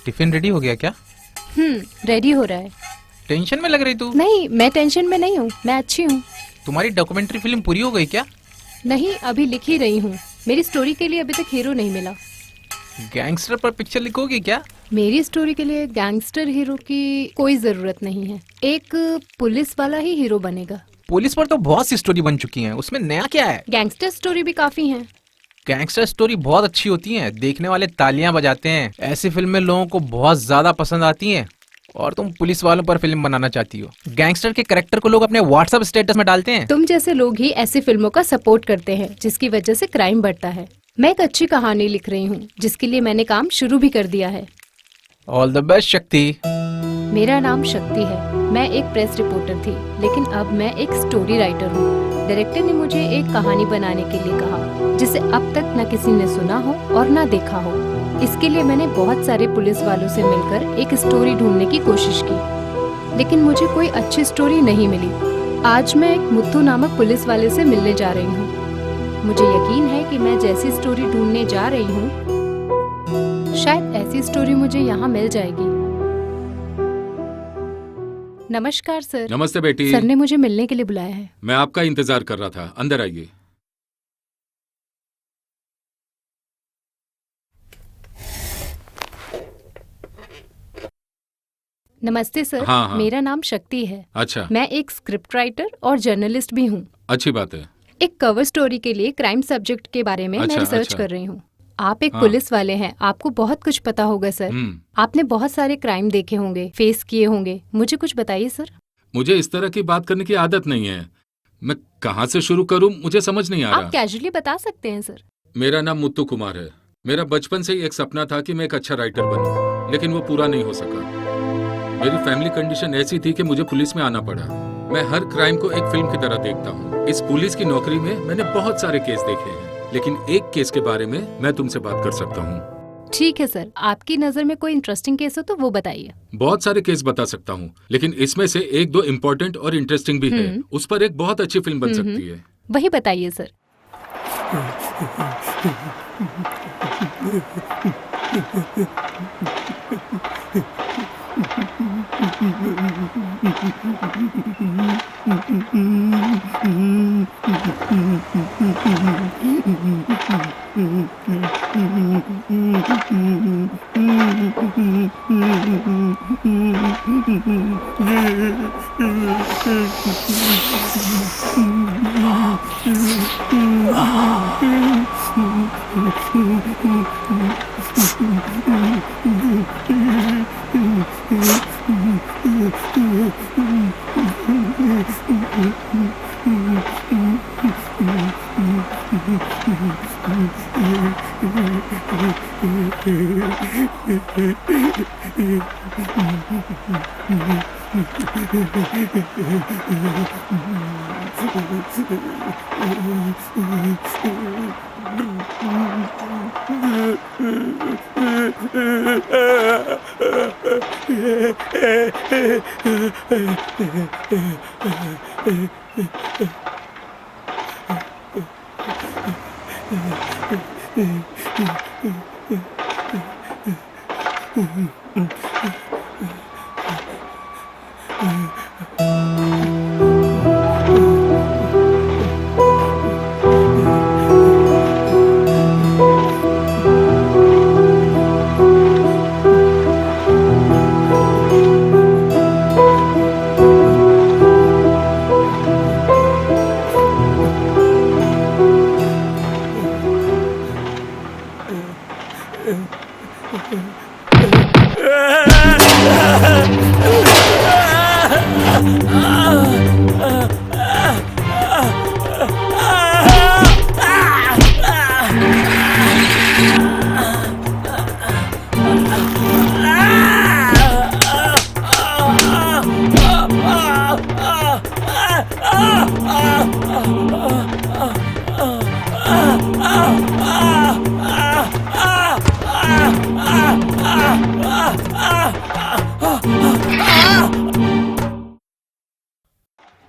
Tiffin ready हो गया क्या? रेडी हो रहा है। टेंशन में लग रही तू। नहीं, मैं टेंशन में नहीं हूँ, मैं अच्छी हूँ। तुम्हारी डॉक्यूमेंट्री फिल्म पूरी हो गई क्या? नहीं, अभी लिख ही रही हूँ। मेरी स्टोरी के लिए अभी तक हीरो नहीं मिला। गैंगस्टर पर पिक्चर लिखोगी क्या? मेरी स्टोरी के लिए गैंगस्टर हीरो की कोई जरूरत नहीं है, एक पुलिस वाला ही हीरो बनेगा। पुलिस पर तो बहुत सी स्टोरी बन चुकी हैं, उसमें नया क्या है? गैंगस्टर स्टोरी भी काफी है। गैंगस्टर स्टोरी बहुत अच्छी होती हैं, देखने वाले तालियां बजाते हैं। ऐसी फिल्में लोगों को बहुत ज्यादा पसंद आती हैं। और तुम पुलिस वालों पर फिल्म बनाना चाहती हो। गैंगस्टर के कैरेक्टर को लोग अपने व्हाट्सएप स्टेटस में डालते हैं। तुम जैसे लोग ही ऐसी फिल्मों का सपोर्ट करते हैं, जिसकी वजह से क्राइम बढ़ता है। मैं एक अच्छी कहानी लिख रही हूँ, जिसके लिए मैंने काम शुरू भी कर दिया है। ऑल द बेस्ट शक्ति। मेरा नाम शक्ति है। मैं एक प्रेस रिपोर्टर थी, लेकिन अब मैं एक स्टोरी राइटर हूँ। डायरेक्टर ने मुझे एक कहानी बनाने के लिए कहा, जिसे अब तक न किसी ने सुना हो और न देखा हो। इसके लिए मैंने बहुत सारे पुलिस वालों से मिलकर एक स्टोरी ढूंढने की कोशिश की, लेकिन मुझे कोई अच्छी स्टोरी नहीं मिली। आज मैं एक मुत्थू नामक पुलिस वाले से मिलने जा रही हूँ। मुझे यकीन है कि मैं जैसी स्टोरी ढूंढने जा रही हूँ, शायद ऐसी स्टोरी मुझे यहाँ मिल जाएगी। नमस्कार सर। नमस्ते बेटी। सर ने मुझे मिलने के लिए बुलाया है। मैं आपका इंतजार कर रहा था, अंदर आइए। नमस्ते सर। हाँ। मेरा नाम शक्ति है। अच्छा। मैं एक स्क्रिप्ट राइटर और जर्नलिस्ट भी हूँ। अच्छी बात है। एक कवर स्टोरी के लिए क्राइम सब्जेक्ट के बारे में मैं रिसर्च कर रही हूँ। आप एक पुलिस वाले हैं, आपको बहुत कुछ पता होगा सर। आपने बहुत सारे क्राइम देखे होंगे, फेस किए होंगे। मुझे कुछ बताइए सर। मुझे इस तरह की बात करने की आदत नहीं है। मैं कहाँ से शुरू करूँ, मुझे समझ नहीं आ रहा। आप कैजुअली बता सकते हैं सर। मेरा नाम मुत्तू कुमार है। मेरा बचपन से ही एक सपना था कि मैं एक अच्छा राइटर बनूं, लेकिन वो पूरा नहीं हो सका। मेरी फैमिली कंडीशन ऐसी थी कि मुझे पुलिस में आना पड़ा। मैं हर क्राइम को एक फिल्म की तरह देखता हूँ। इस पुलिस की नौकरी में मैंने बहुत सारे केस देखे हैं, लेकिन एक केस के बारे में मैं तुमसे बात कर सकता हूँ। ठीक है सर, आपकी नजर में कोई इंटरेस्टिंग केस हो तो वो बताइए। बहुत सारे केस बता सकता हूँ, लेकिन इसमें से एक दो इम्पोर्टेंट और इंटरेस्टिंग भी है। उस पर एक बहुत अच्छी फिल्म बन सकती है। वही बताइए सर।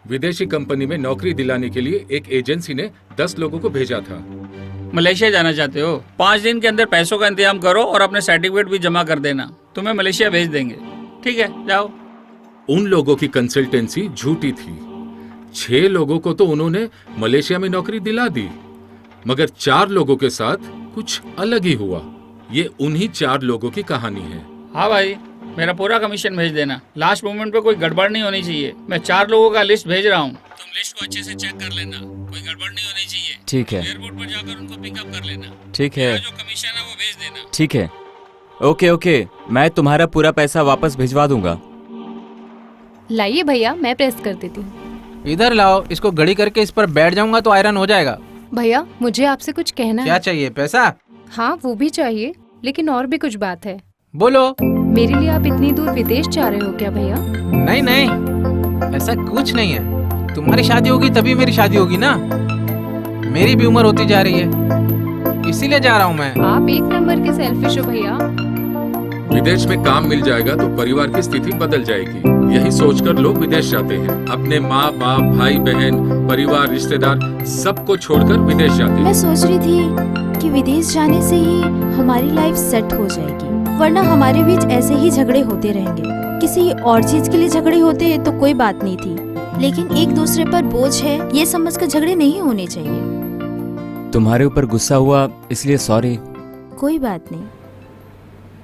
विदेशी कंपनी में नौकरी दिलाने के लिए एक एजेंसी ने 10 लोगों को भेजा था। मलेशिया जाना चाहते हो? 5 दिन के अंदर पैसों का इंतजाम करो और अपने सर्टिफिकेट भी जमा कर देना, तुम्हें मलेशिया भेज देंगे। ठीक है, जाओ। उन लोगों की कंसल्टेंसी झूठी थी। 6 लोगों को तो उन्होंने मलेशिया में नौकरी दिला दी, मगर 4 लोगों के साथ कुछ अलग ही हुआ। ये उन्हीं 4 लोगों की कहानी है। हाँ भाई, मेरा पूरा कमीशन भेज देना। लास्ट मोमेंट पे कोई गड़बड़ नहीं होनी चाहिए। मैं 4 लोगों का लिस्ट भेज रहा हूँ, तुम लिस्ट को अच्छे से चेक कर लेना, कोई गड़बड़ नहीं होनी चाहिए। ठीक है। एयरपोर्ट पर जाकर उनको पिकअप कर लेना। ठीक है। जो कमीशन है वो भेज देना। ठीक है। ओके ओके, मैं तुम्हारा पूरा पैसा वापस भिजवा दूंगा। लाइए भैया, मैं प्रेस कर देती हूँ। इधर लाओ, इसको घड़ी करके इस पर बैठ जाऊंगा तो आयरन हो जाएगा। भैया, मुझे आपसे कुछ कहना क्या है। चाहिए? पैसा? हाँ, वो भी चाहिए, लेकिन और भी कुछ बात है। बोलो। मेरे लिए आप इतनी दूर विदेश जा रहे हो क्या भैया? नहीं नहीं, ऐसा कुछ नहीं है। तुम्हारी शादी होगी तभी मेरी शादी होगी ना। मेरी भी उम्र होती जा रही है, इसीलिए जा रहा हूँ मैं। आप एक नंबर के सेल्फिश हो भैया। विदेश में काम मिल जाएगा तो परिवार की स्थिति बदल जाएगी, यही सोचकर लोग विदेश जाते हैं। अपने माँ बाप, भाई बहन, परिवार, रिश्तेदार सबको छोड़कर विदेश जाते मैं हैं। सोच रही थी कि विदेश जाने से ही हमारी लाइफ सेट हो जाएगी, वरना हमारे बीच ऐसे ही झगड़े होते रहेंगे। किसी और चीज के लिए झगड़े होते तो कोई बात नहीं थी, लेकिन एक दूसरे पर बोझ है ये समझकर झगड़े नहीं होने चाहिए। तुम्हारे ऊपर गुस्सा हुआ इसलिए सॉरी। कोई बात नहीं।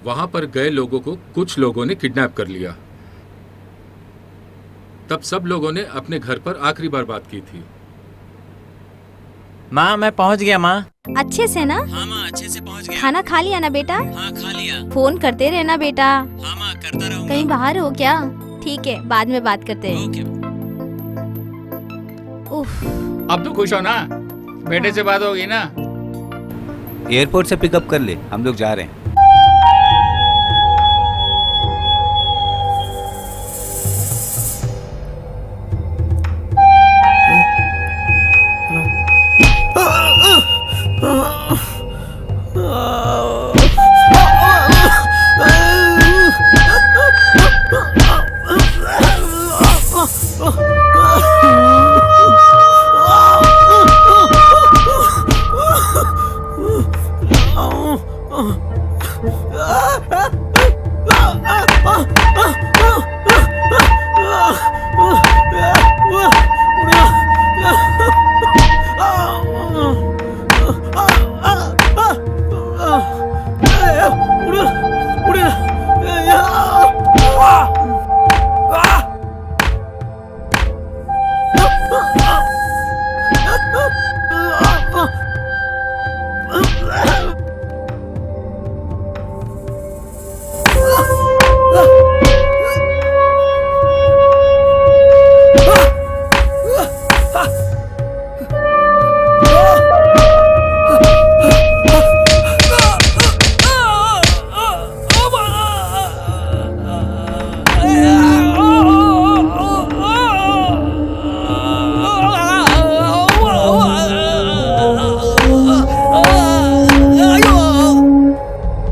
वहां पर गए लोगों को कुछ लोगों ने किडनैप कर लिया। तब सब लोगों ने अपने घर पर आखिरी बार बात की थी। माँ, मैं पहुँच गया माँ। अच्छे से ना? हाँ माँ, अच्छे से पहुँच गया। खाना खा लिया ना बेटा? हाँ, खा लिया। फोन करते रहना बेटा। हाँ माँ, करता रहूँगा। कहीं बाहर हो क्या? ठीक है, बाद में बात करते हैं। ओके। उफ, अब तो खुश हो ना? बेटे से बात होगी ना? एयरपोर्ट से पिकअप कर ले, हम लोग जा रहे हैं।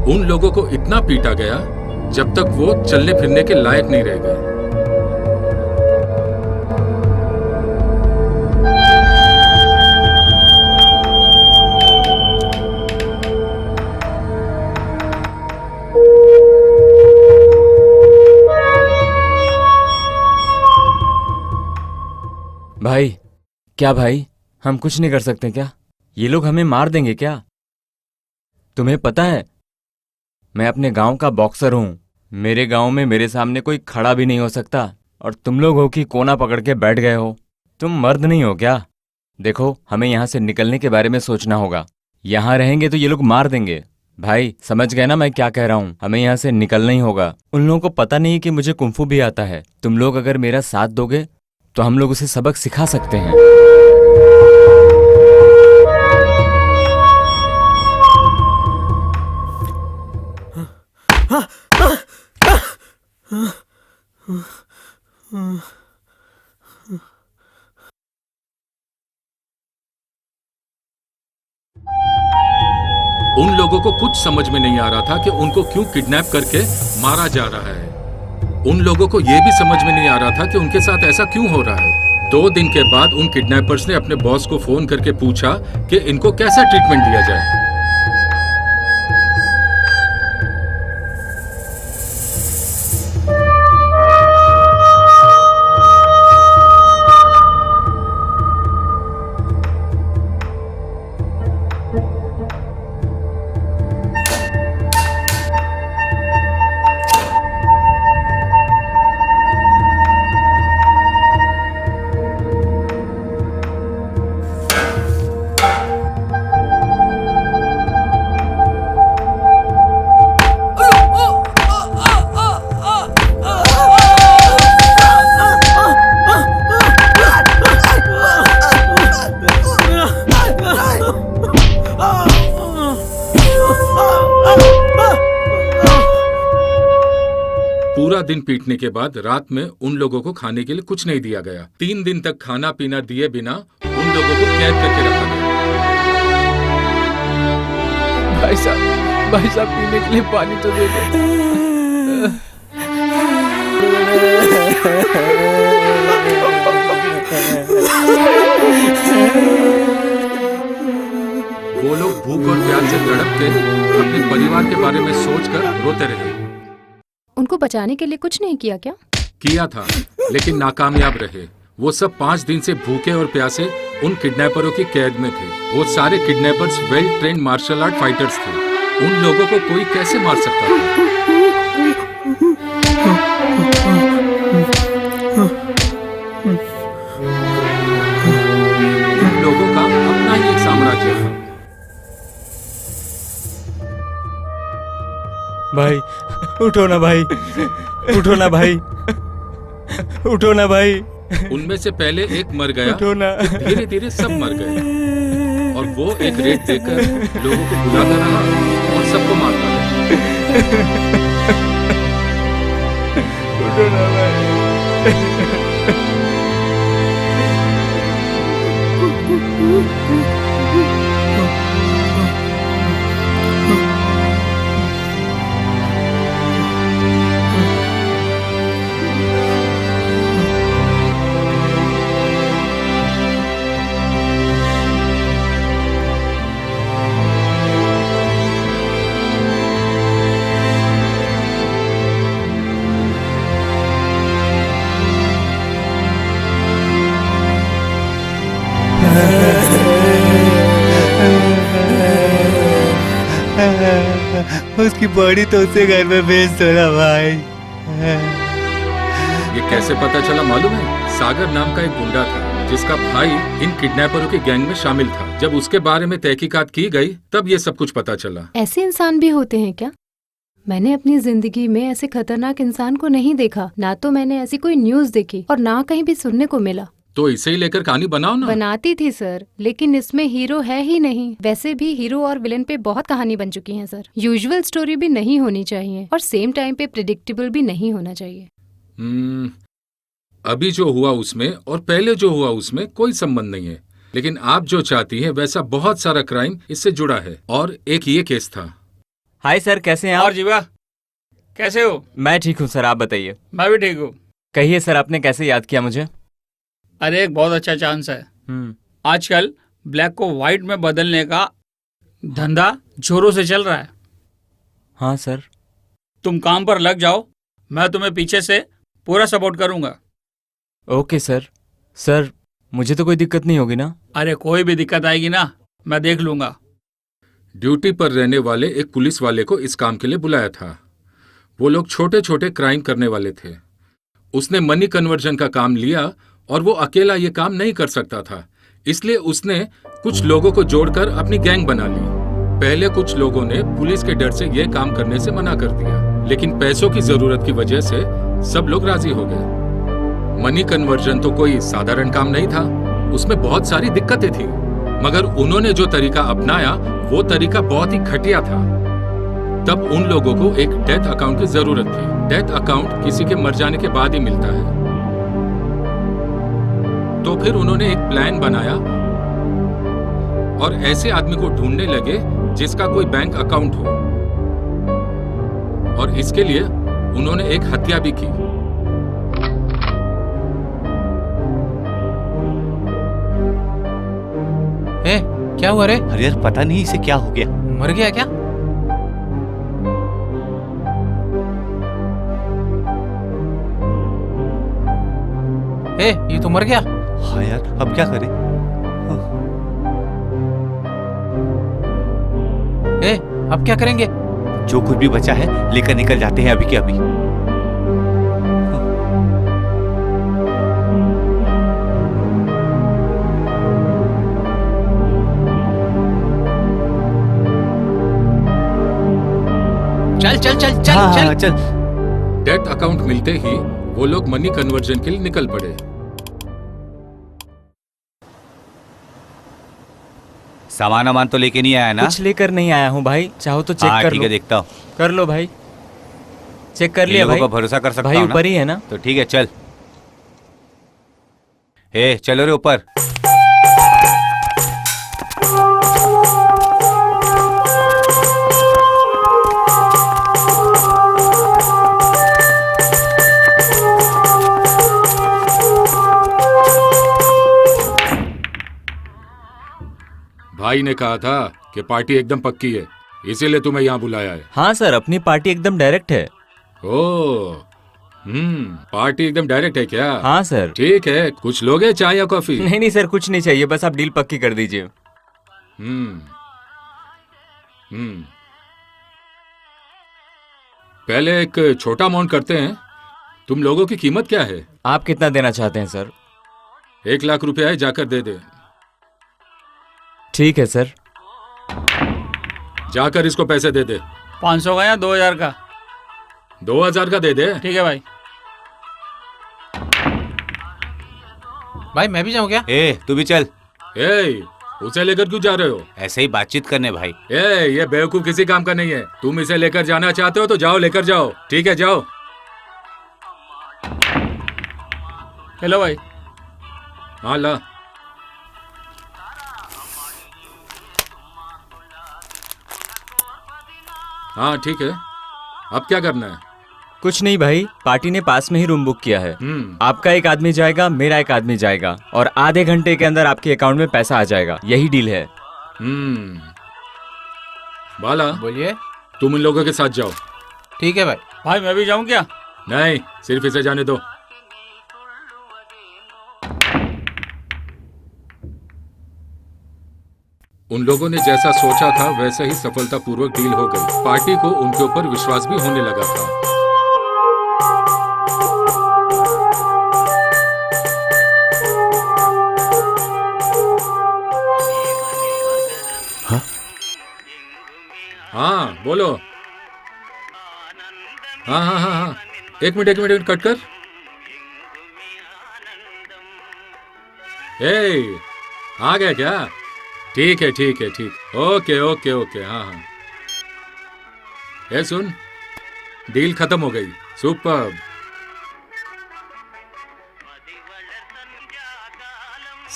उन लोगों को इतना पीटा गया जब तक वो चलने फिरने के लायक नहीं रह गए। भाई, क्या भाई, हम कुछ नहीं कर सकते क्या? ये लोग हमें मार देंगे क्या? तुम्हें पता है, मैं अपने गांव का बॉक्सर हूं। मेरे गांव में मेरे सामने कोई खड़ा भी नहीं हो सकता, और तुम लोग हो कि कोना पकड़ के बैठ गए हो। तुम मर्द नहीं हो क्या? देखो, हमें यहाँ से निकलने के बारे में सोचना होगा। यहाँ रहेंगे तो ये लोग मार देंगे। भाई, समझ गए ना मैं क्या कह रहा हूँ? हमें यहाँ से निकलना ही होगा। उन लोगों को पता नहीं कि मुझे कुंफू भी आता है। तुम लोग अगर मेरा साथ दोगे तो हम लोग उसे सबक सिखा सकते हैं। उन लोगों को कुछ समझ में नहीं आ रहा था कि उनको क्यों किडनैप करके मारा जा रहा है। उन लोगों को यह भी समझ में नहीं आ रहा था कि उनके साथ ऐसा क्यों हो रहा है। 2 दिन के बाद उन किडनैपर्स ने अपने बॉस को फोन करके पूछा कि इनको कैसा ट्रीटमेंट दिया जाए। पूरा दिन पीटने के बाद रात में उन लोगों को खाने के लिए कुछ नहीं दिया गया। 3 दिन तक खाना पीना दिए बिना उन लोगों को कैद करके रखा गया। भाई साहब पीने के लिए पानी तो दे दो। वो लोग भूख और प्यास से तड़पते अपने परिवार के बारे में सोचकर रोते रहे। उनको बचाने के लिए कुछ नहीं किया क्या? किया था, लेकिन नाकामयाब रहे। वो सब 5 दिन से भूखे और प्यासे उन किडनैपरों की कैद में थे। वो सारे kidnappers well trained martial art fighters थे। उन लोगों को कोई कैसे मार सकता था? उन लोगों का अपना ही एक साम्राज्य था। भाई उठो ना भाई, उठो ना भाई, उठो ना भाई। उनमें से पहले एक मर गया, उठो ना। धीरे धीरे सब मर गए और वो एक रेड देकर लोगों को बुलाता रहा और सबको मारता रहा। उठो ना भाई। उसकी बॉडी तो उसे घर में भेज दो ना भाई। ये कैसे पता चला मालूम है? सागर नाम का एक गुंडा था जिसका भाई इन किडनैपरों की गैंग में शामिल था। जब उसके बारे में तहकीकात की गई तब ये सब कुछ पता चला। ऐसे इंसान भी होते हैं क्या? मैंने अपनी जिंदगी में ऐसे खतरनाक इंसान को नहीं देखा। ना तो मैंने ऐसी कोई न्यूज़ देखी और ना कहीं भी सुनने को मिला। तो इसे ही लेकर कहानी बनाओ ना। बनाती थी सर, लेकिन इसमें हीरो है ही नहीं। वैसे भी हीरो और विलेन पे बहुत कहानी बन चुकी है सर। यूजुअल स्टोरी भी नहीं होनी चाहिए और सेम टाइम पे प्रिडिक्टेबल भी नहीं होना चाहिए। अभी जो हुआ उसमें और पहले जो हुआ उसमें कोई संबंध नहीं है, लेकिन आप जो चाहती हैं वैसा बहुत सारा क्राइम इससे जुड़ा है और एक ये केस था। हाय सर, कैसे हैं आप? और जीवा कैसे हो? मैं ठीक हूँ सर, आप बताइए। मैं भी ठीक हूँ। कहिए सर, आपने कैसे याद किया मुझे? अरे एक बहुत अच्छा चांस है। आजकल ब्लैक को व्हाइट में बदलने का धंधा जोरों से चल रहा है। हाँ सर। तुम काम पर लग जाओ, मैं तुम्हें पीछे से पूरा सपोर्ट करूंगा। Okay sir. सर मुझे तो कोई दिक्कत नहीं होगी ना? अरे कोई भी दिक्कत आएगी ना, मैं देख लूंगा। ड्यूटी पर रहने वाले एक पुलिस वाले को इस काम के लिए बुलाया था। वो लोग छोटे छोटे क्राइम करने वाले थे। उसने मनी कन्वर्जन का काम लिया और वो अकेला ये काम नहीं कर सकता था, इसलिए उसने कुछ लोगों को जोड़कर अपनी गैंग बना ली। पहले कुछ लोगों ने पुलिस के डर से ये काम करने से मना कर दिया, लेकिन पैसों की जरूरत की वजह से सब लोग राजी हो गए। मनी कन्वर्जन तो कोई साधारण काम नहीं था, उसमें बहुत सारी दिक्कतें थी, मगर उन्होंने जो तरीका अपनाया वो तरीका बहुत ही घटिया था। तब उन लोगों को एक डेथ अकाउंट की जरूरत थी। डेथ अकाउंट किसी के मर जाने के बाद ही मिलता है। तो फिर उन्होंने एक प्लान बनाया और ऐसे आदमी को ढूंढने लगे जिसका कोई बैंक अकाउंट हो, और इसके लिए उन्होंने एक हत्या भी की। ए, क्या हुआ रे? अरे यार पता नहीं इसे क्या हो गया। मर गया क्या? ए, ये तो मर गया। हाँ यार अब क्या करें? ए, अब क्या करेंगे? जो कुछ भी बचा है लेकर निकल जाते हैं अभी के अभी। चल चल चल चल हाँ, चल। चल। डेट अकाउंट मिलते ही वो लोग मनी कन्वर्जन के लिए निकल पड़े। सामान वामान तो लेके नहीं आया ना? कुछ लेकर नहीं आया हूँ भाई, चाहो तो चेक हाँ कर ठीक लो। है देखता हूँ। कर लो भाई, चेक कर इन लिया लोगों भाई। पर भरोसा कर सकता भाई हूँ ना? ऊपर ही है ना? तो ठीक है चल। हे चलो रे ऊपर। भाई ने कहा था कि पार्टी एकदम पक्की है, इसीलिए तुम्हें यहाँ बुलाया है। हाँ सर, अपनी पार्टी एकदम डायरेक्ट है। ओ, पार्टी एकदम डायरेक्ट है क्या? हाँ सर। ठीक है, कुछ लोगे चाय या कॉफी? नहीं नहीं सर, कुछ नहीं चाहिए, बस आप डील पक्की कर दीजिए। पहले एक छोटा अमाउंट करते हैं। तुम लोगों की कीमत क्या है? आप कितना देना चाहते हैं सर? 1 लाख रुपया है, जाकर दे दे। ठीक है सर। जाकर इसको पैसे दे दे। 500 का या 2000 का? 2000 का दे दे। ठीक है भाई। भाई मैं भी जाऊँ क्या? ए तू भी चल। ए, उसे लेकर क्यों जा रहे हो? ऐसे ही बातचीत करने भाई। ए, ये बेवकूफ किसी काम का नहीं है। तुम इसे लेकर जाना चाहते हो तो जाओ, लेकर जाओ। ठीक है जाओ। हेलो भाई। हाँ ला। हाँ ठीक है, अब क्या करना है? कुछ नहीं भाई, पार्टी ने पास में ही रूम बुक किया है। आपका एक आदमी जाएगा, मेरा एक आदमी जाएगा, और आधे घंटे के अंदर आपके अकाउंट में पैसा आ जाएगा। यही डील है। बाला बोलिए। तुम इन लोगों के साथ जाओ। ठीक है भाई। भाई मैं भी जाऊँ क्या? नहीं, सिर्फ इसे जाने दो। उन लोगों ने जैसा सोचा था वैसे ही सफलतापूर्वक डील हो गई। पार्टी को उनके ऊपर विश्वास भी होने लगा था। हाँ बोलो। हाँ हाँ हाँ हाँ, एक मिनट कट कर। ए, आ गया क्या? ठीक है ठीक है ठीक। Okay okay okay. हाँ हाँ। ए सुन, डील खत्म हो गई। सुपर्ब।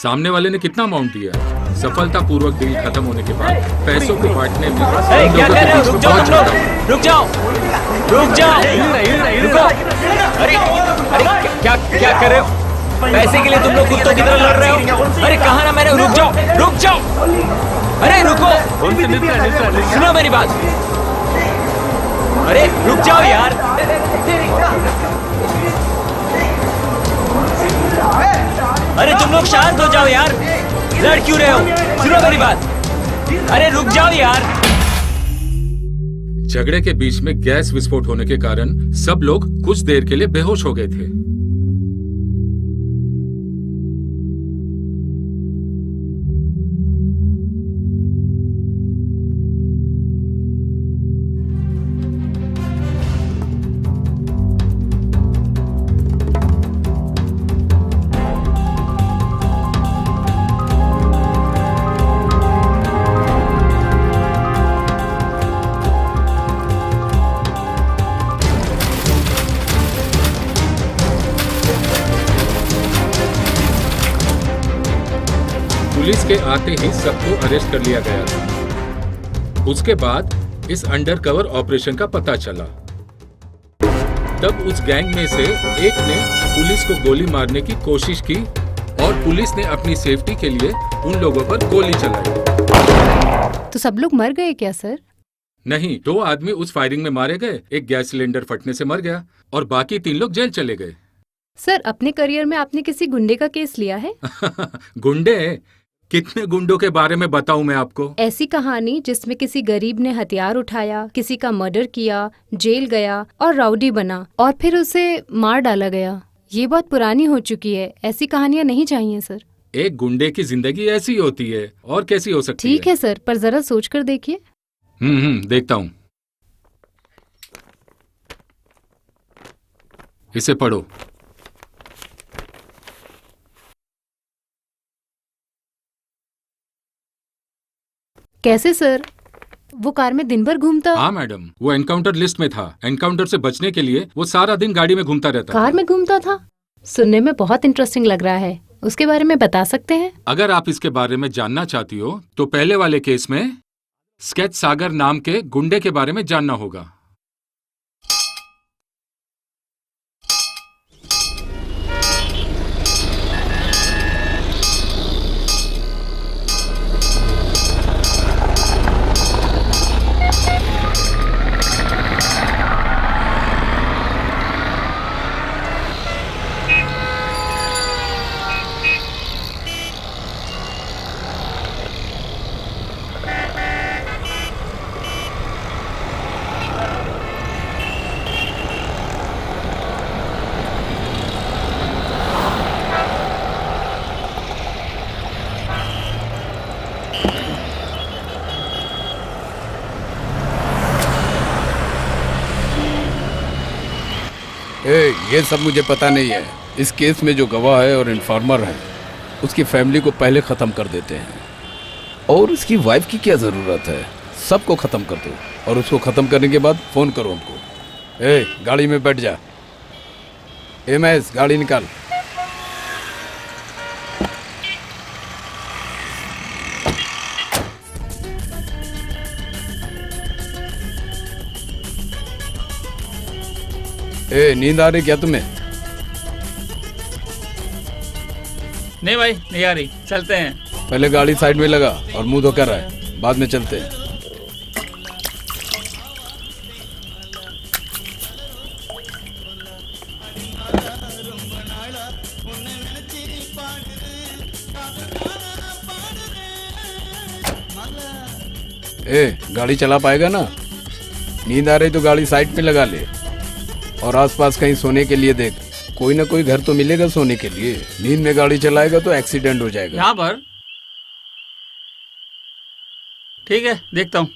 सामने वाले ने कितना अमाउंट दिया? सफलतापूर्वक डील खत्म होने के बाद पैसों को बांटने में क्या कर रहे हो? रुक जाओ तुम लोग, रुक जाओ, रुक जाओ, रुको। अरे अरे क्या क्या कर रहे हो? पैसे के लिए तुम लोग कुत्तों की तरह लड़ रहे हो? अरे कहा ना मैंने, रुक जाओ, रुक जाओ। अरे रुको, सुनो मेरी बात। अरे रुक जाओ यार। अरे तुम लोग शांत हो जाओ यार, लड़ क्यों रहे हो? सुनो मेरी बात। अरे रुक जाओ यार। झगड़े के बीच में गैस विस्फोट होने के कारण सब लोग कुछ देर के लिए बेहोश हो गए थे। पुलिस के आते ही सबको अरेस्ट कर लिया गया था। उसके बाद इस अंडरकवर ऑपरेशन का पता चला। तब उस गैंग में से एक ने पुलिस को गोली मारने की कोशिश की और पुलिस ने अपनी सेफ्टी के लिए उन लोगों पर गोली चलाई। तो सब लोग मर गए क्या सर? नहीं, 2 आदमी उस फायरिंग में मारे गए, एक गैस सिलेंडर फटने से मर गया और बाकी 3 लोग जेल चले गए। सर, अपने करियर में आपने किसी गुंडे का केस लिया है? गुंडे? कितने गुंडों के बारे में बताऊं मैं आपको? ऐसी कहानी जिसमें किसी गरीब ने हथियार उठाया, किसी का मर्डर किया, जेल गया और राउडी बना और फिर उसे मार डाला गया। ये बहुत पुरानी हो चुकी है, ऐसी कहानियां नहीं चाहिए सर। एक गुंडे की जिंदगी ऐसी होती है, और कैसी हो सकती है? ठीक है सर, पर जरा सोच कर देखिए। देखता हूँ। इसे पढ़ो। कैसे सर? वो कार में दिन भर घूमता? हाँ मैडम, वो एनकाउंटर लिस्ट में था। एनकाउंटर से बचने के लिए वो सारा दिन गाड़ी में घूमता रहता कार में घूमता था? सुनने में बहुत इंटरेस्टिंग लग रहा है, उसके बारे में बता सकते हैं? अगर आप इसके बारे में जानना चाहती हो तो पहले वाले केस में स्केच सागर नाम के गुंडे के बारे में जानना होगा। ये सब मुझे पता नहीं है। इस केस में जो गवाह है और इन्फॉर्मर है उसकी फैमिली को पहले ख़त्म कर देते हैं, और उसकी वाइफ की क्या ज़रूरत है? सबको ख़त्म कर दो और उसको ख़त्म करने के बाद फ़ोन करो हमको। गाड़ी में बैठ जा। MS गाड़ी निकाल। नींद आ रही क्या तुम्हें? नहीं भाई, नहीं आ रही, चलते हैं। पहले गाड़ी साइड में लगा और मुंह धोकर आए, बाद में चलते हैं। गाड़ी चला पाएगा ना? नींद आ रही तो गाड़ी साइड में लगा ले और आसपास कहीं सोने के लिए देख। कोई ना कोई घर तो मिलेगा सोने के लिए। नींद में गाड़ी चलाएगा तो एक्सीडेंट हो जाएगा। यहाँ पर? ठीक है, देखता हूँ।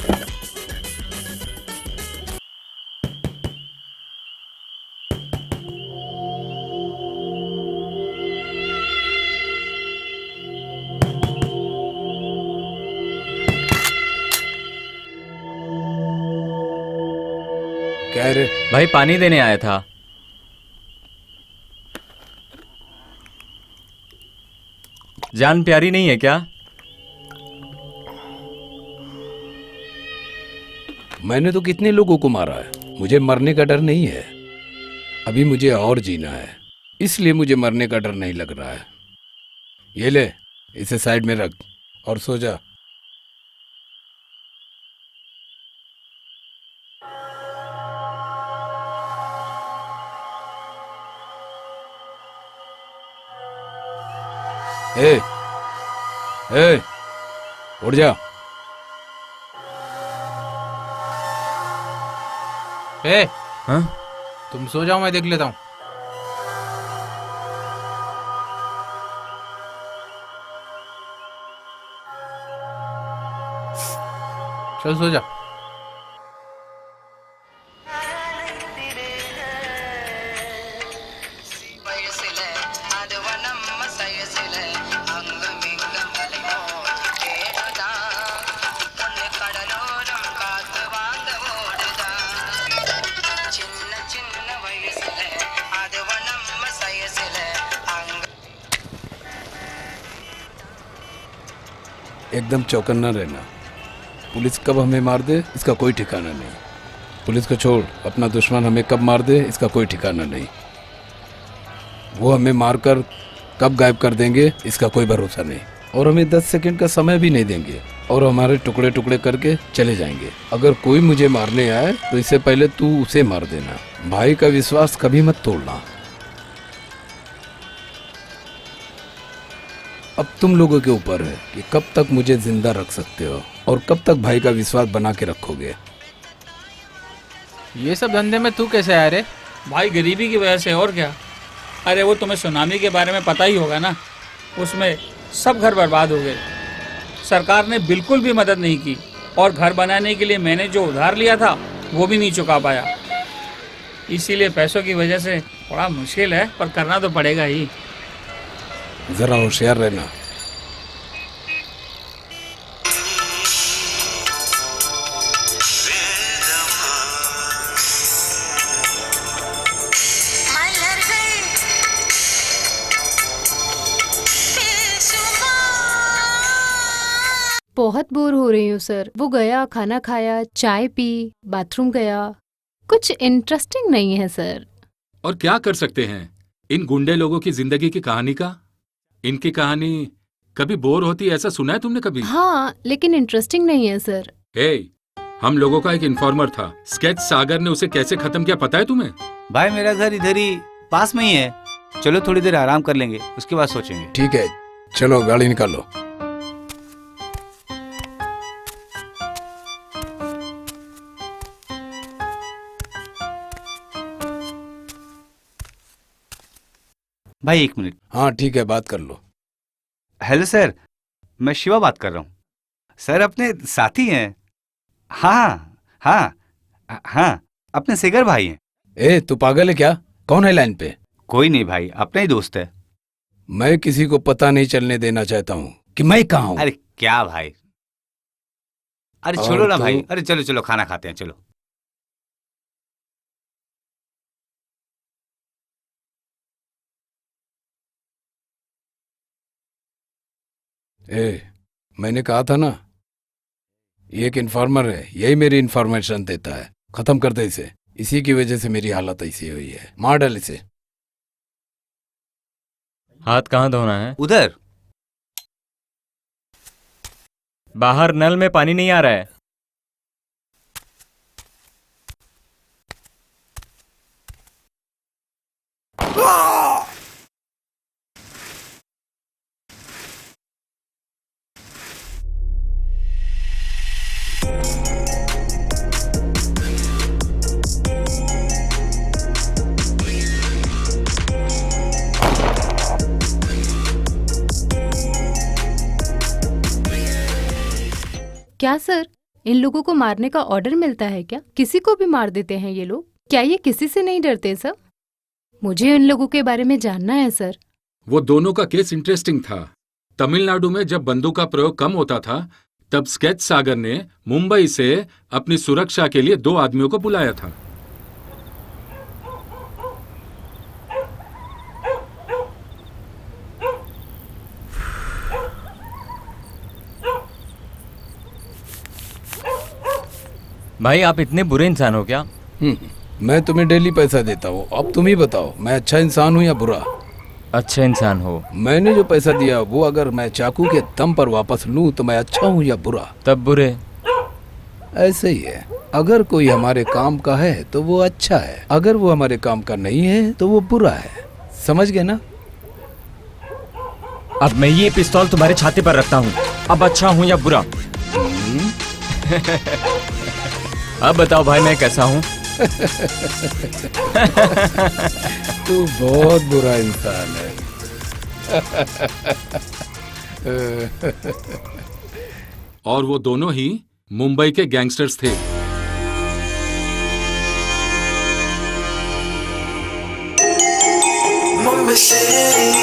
क्या रे? भाई पानी देने आया था। जान प्यारी नहीं है क्या? मैंने तो कितने लोगों को मारा है, मुझे मरने का डर नहीं है। अभी मुझे और जीना है, इसलिए मुझे मरने का डर नहीं लग रहा है। ये ले, इसे साइड में रख और सो जा। उठ जा। हाँ? तुम सो जाओ, मैं देख लेता हूँ। चल सो जा। एकदम चौकन्ना रहना। पुलिस कब हमें मार दे इसका कोई ठिकाना नहीं। पुलिस को छोड़, अपना दुश्मन हमें कब मार दे इसका कोई ठिकाना नहीं। वो हमें मारकर कब गायब कर देंगे इसका कोई भरोसा नहीं, और हमें 10 सेकंड का समय भी नहीं देंगे और हमारे टुकड़े टुकड़े करके चले जाएंगे। अगर कोई मुझे मारने आए तो इससे पहले तू उसे मार देना। भाई का विश्वास कभी मत तोड़ना। अब तुम लोगों के ऊपर है कि कब तक मुझे जिंदा रख सकते हो और कब तक भाई का विश्वास बना के रखोगे। ये सब धंधे में तू कैसे आया रे? भाई गरीबी की वजह से, और क्या। अरे वो तुम्हें सुनामी के बारे में पता ही होगा ना, उसमें सब घर बर्बाद हो गए। सरकार ने बिल्कुल भी मदद नहीं की और घर बनाने के लिए मैंने जो उधार लिया था वो भी नहीं चुका पाया। इसीलिए पैसों की वजह से बड़ा मुश्किल है, पर करना तो पड़ेगा ही। जरा होशियार रहना। बहुत बोर हो रही हूँ सर। वो गया, खाना खाया, चाय पी, बाथरूम गया, कुछ इंटरेस्टिंग नहीं है सर। और क्या कर सकते हैं इन गुंडे लोगों की जिंदगी की कहानी का? इनकी कहानी कभी बोर होती ऐसा सुना है तुमने कभी? हाँ, लेकिन इंटरेस्टिंग नहीं है सर। हम लोगों का एक इन्फॉर्मर था, स्केच सागर ने उसे कैसे खत्म किया पता है तुम्हें? भाई मेरा घर इधर ही पास में ही है, चलो थोड़ी देर आराम कर लेंगे, उसके बाद सोचेंगे। ठीक है, चलो गाड़ी निकालो। भाई 1 मिनट। हाँ ठीक है, बात कर लो। हेलो सर, मैं शिवा बात कर रहा हूँ। सर अपने साथी हैं। हाँ हाँ हाँ, अपने सेगर भाई हैं। ए तू पागल है क्या? कौन है लाइन पे? कोई नहीं भाई, अपना ही दोस्त है। मैं किसी को पता नहीं चलने देना चाहता हूँ कि मैं कहाँ हूँ। अरे क्या भाई, अरे छोड़ो ना भाई। अरे चलो चलो खाना खाते हैं, चलो। मैंने कहा था ना, ये एक इन्फॉर्मर है, यही मेरी इन्फॉर्मेशन देता है। खत्म कर दे इसे, इसी की वजह से मेरी हालत ऐसी हुई है। मार डाल इसे। हाथ कहाँ धोना है? उधर। बाहर नल में पानी नहीं आ रहा है। क्या सर, इन लोगों को मारने का ऑर्डर मिलता है क्या? किसी को भी मार देते हैं ये लोग? क्या ये किसी से नहीं डरते सर? मुझे इन लोगों के बारे में जानना है सर। वो दोनों का केस इंटरेस्टिंग था। तमिलनाडु में जब बंदूक का प्रयोग कम होता था, तब स्केच सागर ने मुंबई से अपनी सुरक्षा के लिए 2 आदमियों को बुलाया था। भाई आप इतने बुरे इंसान हो क्या? मैं तुम्हें डेली पैसा देता हूँ, अब तुम ही बताओ मैं अच्छा इंसान हूँ या बुरा? अच्छा इंसान हो। मैंने जो पैसा दिया वो अगर मैं चाकू के दम पर वापस लूँ तो मैं अच्छा हूँ या बुरा? तब बुरे। ऐसे ही है, अगर कोई हमारे काम का है तो वो अच्छा है, अगर वो हमारे काम का नहीं है तो वो बुरा है। समझ गए ना? अब मैं ये पिस्तौल तुम्हारे छाती पर रखता हूँ, अब अच्छा हूँ या बुरा? अब बताओ भाई मैं कैसा हूँ? तू बहुत बुरा इंसान है। और वो दोनों ही मुंबई के गैंगस्टर्स थे। Mumbai City,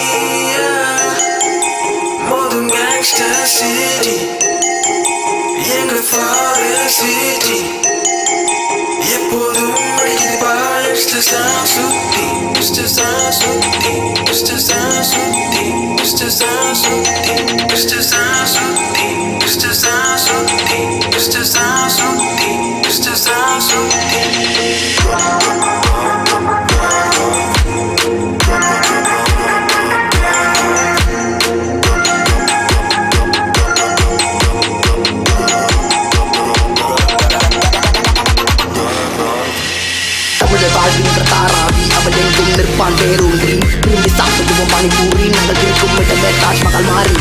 modern gangster city, எங்க forest city, எப்போதும் அடிக்குது பாரு, Mr. Sansuti, Mr. Sansuti, Mr. Sansuti, Mr. Sansuti, Mr. Sansuti, Mr. Sansuti, Mr. Sansuti, Mr. Sansuti. வாழ்கின்ற தாராவி அவள் எங்கும் நிற்பான் வேரூன்றி விரும்பி சாப்பிடுவோம் பானிபூரி நாங்கள் இருக்கும் இடமே தாஜ்மஹால் மாறி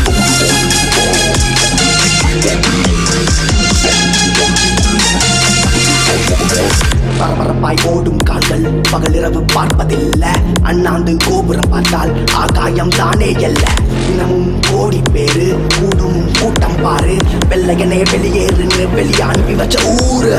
பரபரப்பாய் ஓடும் கால்கள் பகலிரவு பார்ப்பதில்லை அண்ணாந்து கோபுரம் பார்த்தால் ஆகாயம் தானே அல்ல தினமும் கோடி பேரு கூடும் கூட்டம் பாரு வெள்ளையனே வெளியேறுன்னு வெளியே அனுப்பி வச்ச ஊரு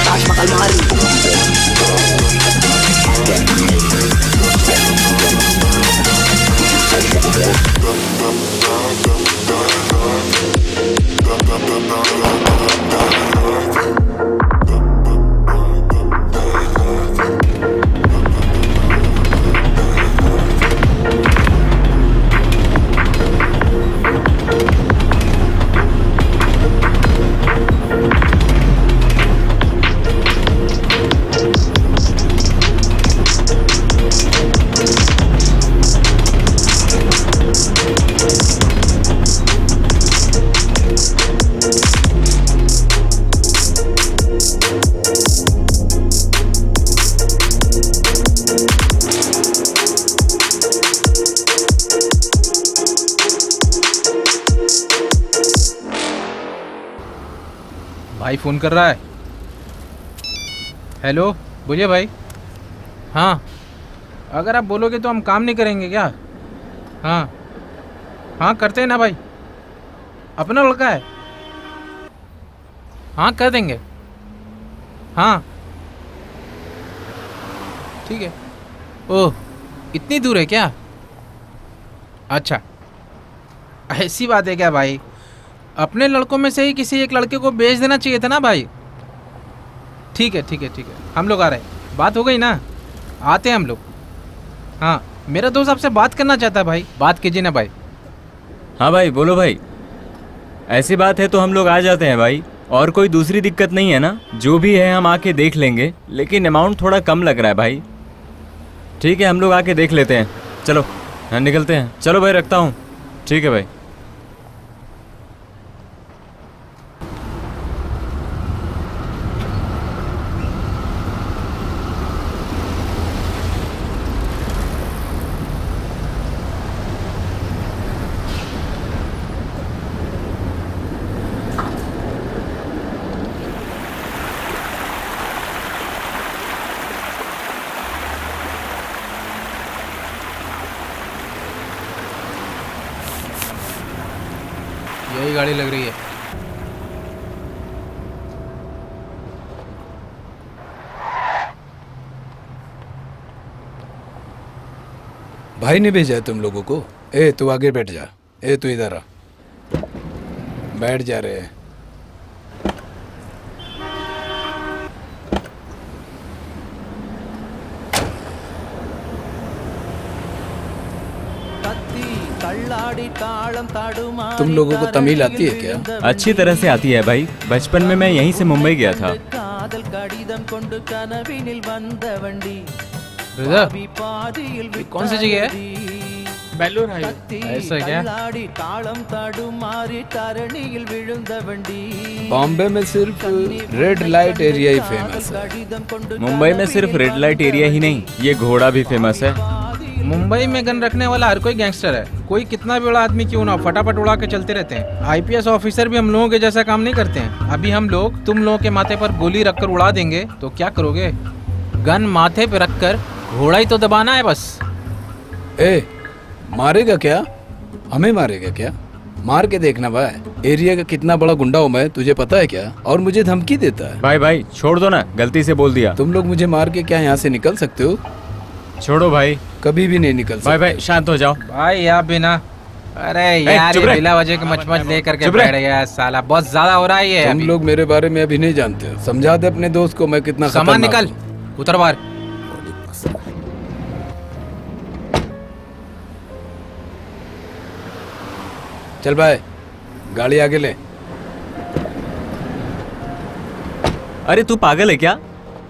தாஜ்மஹால் மாறி भाई फोन कर रहा है। हेलो बोलिए भाई। हाँ अगर आप बोलोगे तो हम काम नहीं करेंगे क्या? हाँ हाँ करते हैं ना भाई, अपना लड़का है। हाँ कर देंगे। हाँ ठीक है। ओह इतनी दूर है क्या? अच्छा ऐसी बात है क्या भाई? अपने लड़कों में से ही किसी एक लड़के को भेज देना चाहिए था ना भाई। ठीक है ठीक है ठीक है, हम लोग आ रहे हैं। बात हो गई ना, आते हैं हम लोग। हाँ मेरा दोस्त आपसे बात करना चाहता है भाई, बात कीजिए ना भाई। हाँ भाई बोलो भाई। ऐसी बात है तो हम लोग आ जाते हैं भाई, और कोई दूसरी दिक्कत नहीं है ना? जो भी है हम आके देख लेंगे, लेकिन अमाउंट थोड़ा कम लग रहा है भाई। ठीक है हम लोग आके देख लेते हैं। चलो हाँ निकलते हैं। चलो भाई रखता हूँ। ठीक है भाई। यही गाड़ी लग रही है। भाई ने भेजा है तुम लोगों को? ए तू आगे बैठ जा। ए तू इधर आ। बैठ जा रहे हैं। तुम लोगों को तमिल आती है क्या? अच्छी तरह से आती है भाई, बचपन में मैं यहीं से मुंबई गया था। कौन सी जगह है? बेलूर हाईवे। ऐसा क्या? बॉम्बे में सिर्फ रेड लाइट एरिया ही फेमस है। मुंबई में सिर्फ रेड लाइट एरिया ही नहीं, ये घोड़ा भी फेमस है। मुंबई में गन रखने वाला हर कोई गैंगस्टर है। कोई कितना भी बड़ा आदमी क्यों ना हो, फटाफट उड़ा के चलते रहते हैं। आईपीएस ऑफिसर भी हम लोगों के जैसा काम नहीं करते हैं। अभी हम लोग तुम लोगों के माथे पर गोली रखकर उड़ा देंगे तो क्या करोगे? गन माथे पे रखकर घोड़ा ही तो दबाना है बस। ए, मारेगा क्या? हमें मारेगा क्या? मार के देखना भाई। एरिया का कितना बड़ा गुंडा हूँ मैं, तुझे पता है क्या? और मुझे धमकी देता है। भाई भाई छोड़ दो ना, गलती से बोल दिया। तुम लोग मुझे मार के क्या यहाँ से निकल सकते हो? छोड़ो भाई। कभी भी नहीं निकल सकते। भाई भाई शांत हो जाओ। भाई आप बिना, अरे यार चुप ये रहे। बिला वजह के मच लेकर के चुप रहे। बैठ गया है साला। बहुत ज्यादा हो रहा है ये तुम अभी। लोग मेरे बारे में अभी नहीं जानते। समझा दे अपने दोस्त को मैं कितना सामान खतरनाक निकल, हूँ। उतर बाहर। चल भाई, गाड़ी आगे ले। अरे तू पागल है क्या?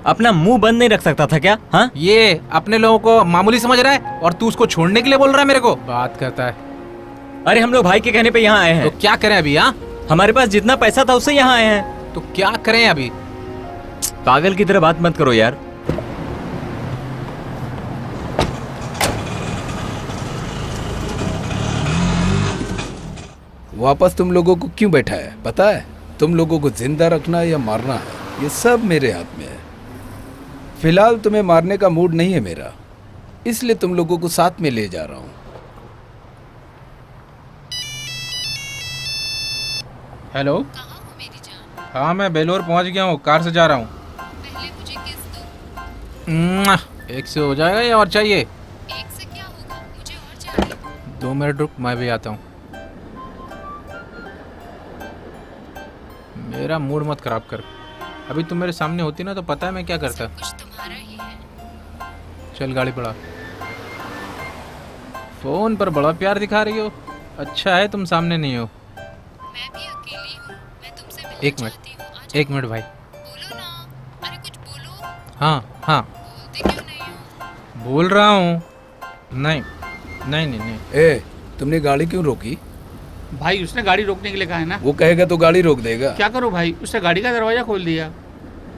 अपना मुंह बंद नहीं रख सकता था क्या? हाँ, ये अपने लोगों को मामूली समझ रहा है और तू उसको छोड़ने के लिए बोल रहा है मेरे को? बात करता है। अरे हम लोग भाई के कहने पे यहाँ आए हैं। तो क्या करें अभी? हाँ, हमारे पास जितना पैसा था उससे यहाँ आए हैं। तो क्या करें अभी? पागल की तरह बात मत करो यार। वापस तुम लोगों को क्यों बैठा है पता है? तुम लोगों को जिंदा रखना या मारना है, ये सब मेरे हाथ में है। फिलहाल तुम्हें मारने का मूड नहीं है मेरा, इसलिए तुम लोगों को साथ में ले जा रहा हूँ। हेलो, हाँ मैं बेलोर पहुंच गया हूँ, कार से जा रहा हूँ। पहले मुझे किस दो। एक से हो जाएगा या और चाहिए? एक से क्या होगा, मुझे और चाहिए। 2 मिनट रुक, मैं भी आता हूँ। मेरा मूड मत खराब कर। अभी तुम मेरे सामने होती ना तो पता है मैं क्या करता। कुछ तुम्हारा ही है। चल गाड़ी बढ़ा। फोन पर बड़ा प्यार दिखा रही हो। अच्छा है तुम सामने नहीं हो। मैं भी अकेली हूँ, मैं तुमसे मिलना एक मिनट, चाहती हूँ। आ एक मिनट भाई। जाओ। बोलो ना, अरे कुछ बोलो। हाँ हाँ बोलते क्यों नहीं हो? बोल रहा हूँ। नहीं नहीं नहीं नहीं। ए, तुमने गाड़ी क्यों रोकी? भाई उसने गाड़ी रोकने के लिए कहा है ना। वो कहेगा तो गाड़ी रोक देगा। क्या करो भाई, उसने गाड़ी का दरवाजा खोल दिया।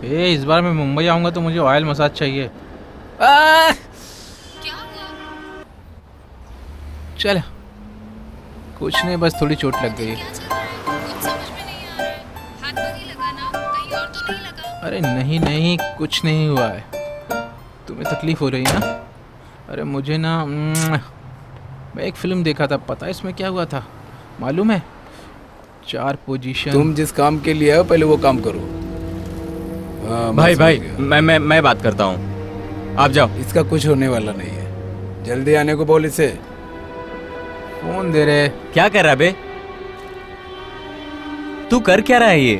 इस बार मैं मुंबई आऊंगा तो मुझे ऑयल मसाज चाहिए। क्या हुआ? चल कुछ नहीं, बस थोड़ी चोट लग गई है। क्या चल रहा है? कुछ समझ में नहीं आ रहा है। हाथ पर ही लगा ना, कहीं और तो नहीं लगा? अरे नहीं नहीं, कुछ नहीं हुआ है। तुम्हें तकलीफ हो रही है ना? अरे मुझे ना मैं एक फिल्म देखा था, पता है इसमें क्या हुआ था मालूम है? 4 पोजीशन। तुम जिस काम के लिए आए हो पहले वो काम करो। हाँ, भाई मैं भाई समझ गया। मैं बात करता हूँ, आप जाओ। इसका कुछ होने वाला नहीं है। जल्दी आने को बोल इसे। फोन दे रहे। क्या कर रहा बे? तू कर क्या रहा है ये?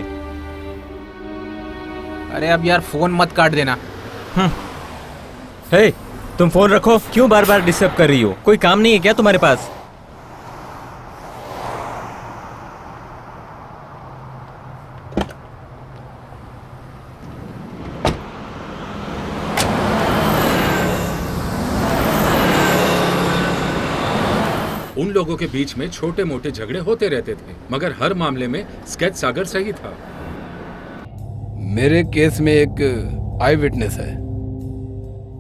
अरे अब यार फोन मत काट देना। हे, तुम फोन रखो। क्यों बार बार डिस्टर्ब कर रही हो? कोई काम नहीं है क्या तुम्हारे पास? उन लोगों के बीच में छोटे मोटे झगड़े होते रहते थे, मगर हर मामले में स्केच सागर सही था। मेरे केस में एक आई विटनेस है,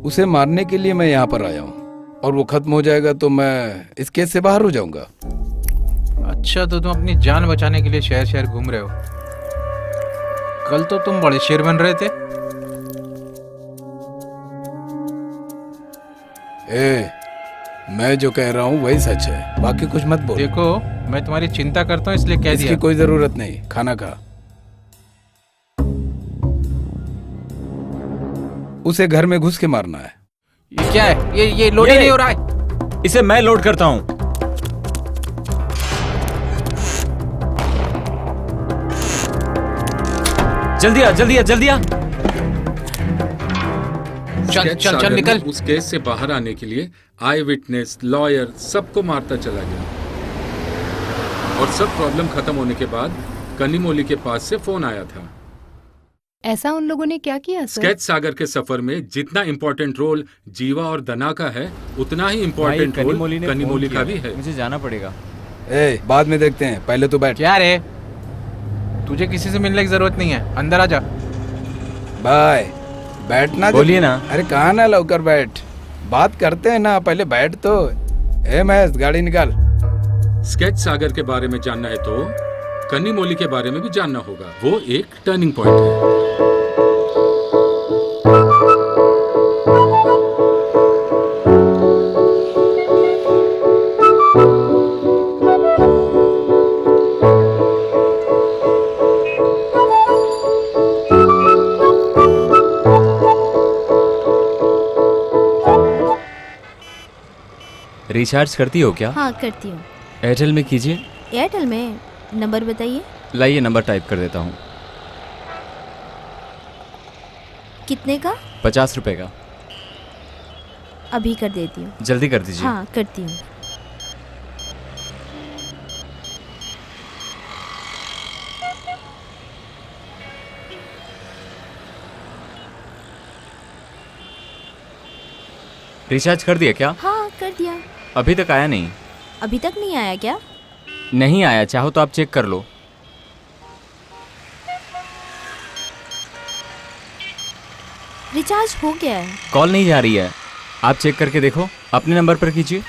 उसे मारने के लिए मैं यहाँ पर आया हूँ और वो खत्म हो जाएगा तो मैं इस केस से बाहर हो जाऊंगा। अच्छा तो तुम अपनी जान बचाने के लिए शहर शहर घूम रहे हो। कल तो तुम बड़े शेर बन रहे थे। ए, मैं जो कह रहा हूँ वही सच है, बाकी कुछ मत बोल। देखो मैं तुम्हारी चिंता करता हूँ इसलिए कह इसकी दिया। कोई जरूरत नहीं, खाना खा। उसे घर में घुस के मारना है। ये क्या है? ये लोड ही नहीं हो रहा है। इसे मैं लोड करता हूँ। जल्दी आ, जल्दी आ, जल्दी आ। चल स्केच चल चल सागर निकल। ने उस केस से बाहर आने के लिए आई विटनेस, लॉयर सबको मारता चला गया। और सब प्रॉब्लम खत्म होने के बाद कनिमोली के पास से फोन आया था। ऐसा उन लोगों ने क्या किया सर? स्केच सागर के सफर में जितना इम्पोर्टेंट रोल जीवा और दना का है, उतना ही इम्पोर्टेंट रोल कनिमोली का भी है। मुझे जाना पड़ेगा। ए, बाद में देखते हैं, पहले तो बैठ। क्या रे, तुझे किसी से मिलने की जरूरत नहीं है, अंदर आ जा। बाय। बैठना। बोलिए ना। अरे कहाँ ना, लौकर बैठ। बात करते हैं ना, पहले बैठ तो। ए महेश, गाड़ी निकाल। स्केच सागर के बारे में जानना है तो कन्नी मौली के बारे में भी जानना होगा। वो एक टर्निंग पॉइंट है। रिचार्ज करती हो क्या? हाँ करती हूँ। एयरटेल में कीजिए। एयरटेल में नंबर बताइए। लाइए नंबर टाइप कर देता हूँ। कितने का? 50 रुपए का। अभी कर देती हूँ। जल्दी कर दीजिए। हाँ करती हूँ। रिचार्ज कर दिया क्या? हाँ कर दिया। अभी तक आया नहीं। अभी तक नहीं आया क्या? नहीं आया, चाहो तो आप चेक कर लो। रिचार्ज हो गया है। कॉल नहीं जा रही है, आप चेक करके देखो। अपने नंबर पर कीजिए।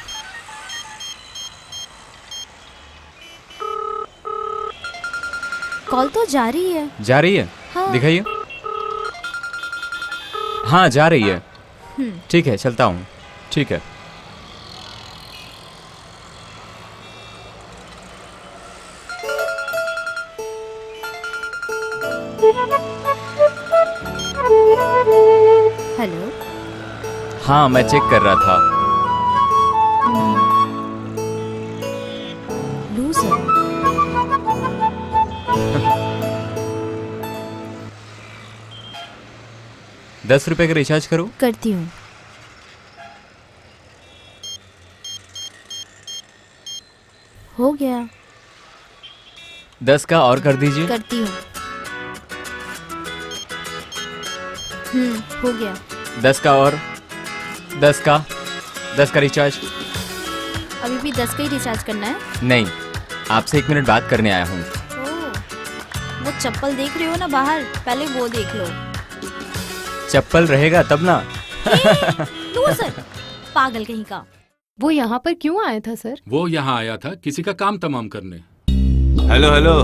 कॉल तो जा रही है। जा रही है? हाँ। दिखाइए। हाँ जा रही है। ठीक है, चलता हूँ। ठीक है। हेलो। हाँ मैं चेक कर रहा था। लूजर। ₹10 का रिचार्ज करो। करती हूँ। हो गया। 10 का और कर दीजिए। करती हूँ। हो गया। 10 का और। 10 का रिचार्ज। अभी भी 10 का ही रिचार्ज करना है? नहीं, आपसे 1 मिनट बात करने आया हूँ। ओह, वो चप्पल देख रहे हो ना बाहर, पहले वो देख लो। चप्पल रहेगा तब ना। लूजर, पागल कहीं का। वो यहाँ पर क्यों आया था सर? वो यहाँ आया था किसी का काम तमाम करने। Hello hello.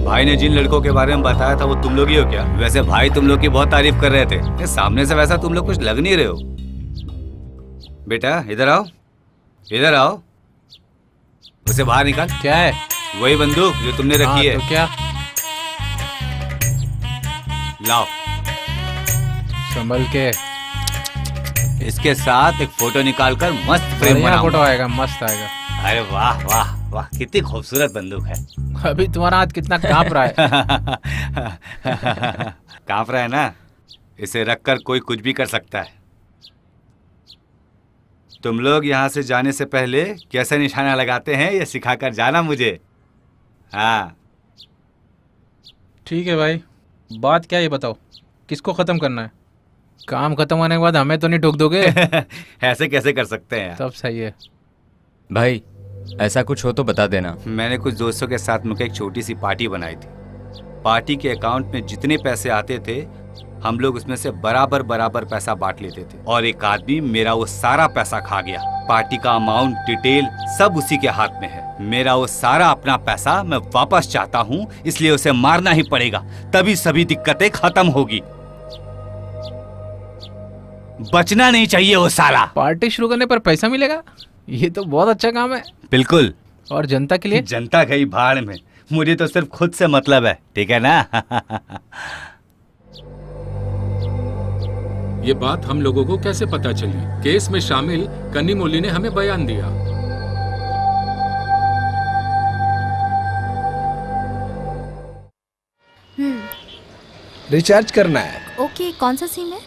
भाई ने जिन लड़कों के बारे में बताया था वो तुम लोग ही हो क्या? वैसे भाई तुम लोग की बहुत तारीफ कर रहे थे। ये सामने से वैसा तुम लोग कुछ लग नहीं रहे हो। बेटा इधर आओ, इधर आओ। उसे बाहर निकाल। क्या है? वही बंदूक जो तुमने रखी है। तो क्या? लाओ। संभल के। इसके साथ एक फोटो निकालकर मस्त फ्रेम बढ़िया बनाऊंगा। फोटो आएगा, मस्त आएगा। अरे वाह वाह वाह, कितनी खूबसूरत बंदूक है। अभी तुम्हारा हाथ कितना कांप रहा है। कांप रहा है ना? इसे रखकर कोई कुछ भी कर सकता है। तुम लोग यहाँ से जाने से पहले कैसे निशाना लगाते हैं ये सिखाकर जाना मुझे। हाँ ठीक है भाई, बात क्या है ये बताओ, किसको खत्म करना है? काम खत्म होने के बाद हमें तो नहीं ठोक दोगे? ऐसे कैसे कर सकते हैं यार? सब सही है भाई, ऐसा कुछ हो तो बता देना। मैंने कुछ दोस्तों के साथ मिलकर एक छोटी सी पार्टी बनाई थी। पार्टी के अकाउंट में जितने पैसे आते थे हम लोग उसमें से बराबर बराबर पैसा बांट लेते थे, और एक आदमी मेरा वो सारा पैसा खा गया। पार्टी का अमाउंट, डिटेल सब उसी के हाथ में है। मेरा वो सारा अपना पैसा मैं वापस चाहता हूँ, इसलिए उसे मारना ही पड़ेगा, तभी सभी दिक्कतें खत्म होगी। बचना नहीं चाहिए वो साला। पार्टी शुरू करने पर पैसा मिलेगा? ये तो बहुत अच्छा काम है। बिल्कुल। और जनता के लिए? जनता गई भाड़ में, मुझे तो सिर्फ खुद से मतलब है, ठीक है ना? ये बात हम लोगों को कैसे पता चली? केस में शामिल कन्नी मौली ने हमें बयान दिया। रिचार्ज करना है। ओके, कौन सा सिम है?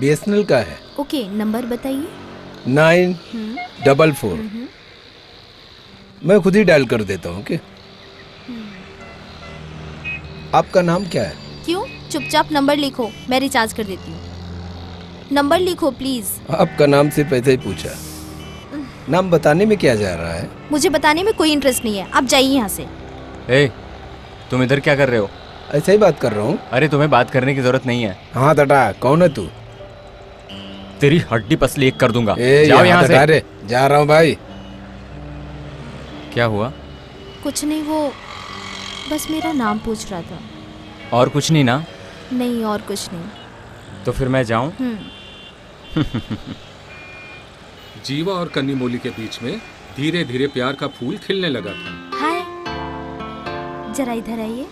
BSNL का है। ओके, नंबर बताइए। 944। मैं खुद ही डायल कर देता हूँ। ओके, आपका नाम क्या है? क्यों? चुपचाप नंबर लिखो, मैं रिचार्ज कर देती हूँ। नंबर लिखो प्लीज। आपका नाम सिर्फ ऐसे ही पूछा, नाम बताने में क्या जा रहा है? मुझे बताने में कोई इंटरेस्ट नहीं है, आप जाइए यहाँ से। ए, तुम इधर क्या कर रहे हो? ऐसे ही बात कर रहा हूँ। अरे तुम्हें बात करने की जरूरत नहीं है। हाँ तटा, कौन है तू? तेरी हड्डी पसली एक कर दूंगा। ए, जाओ यहाँ से। रे, जा रहा हूँ भाई। क्या हुआ? कुछ नहीं, वो बस मेरा नाम पूछ रहा था। और कुछ नहीं ना? नहीं, और कुछ नहीं। तो फिर मैं जाऊं? जीवा और कन्नी मोली के बीच में धीरे धीरे प्यार का फूल खिलने लगा था। हाय, जरा इधर आइए।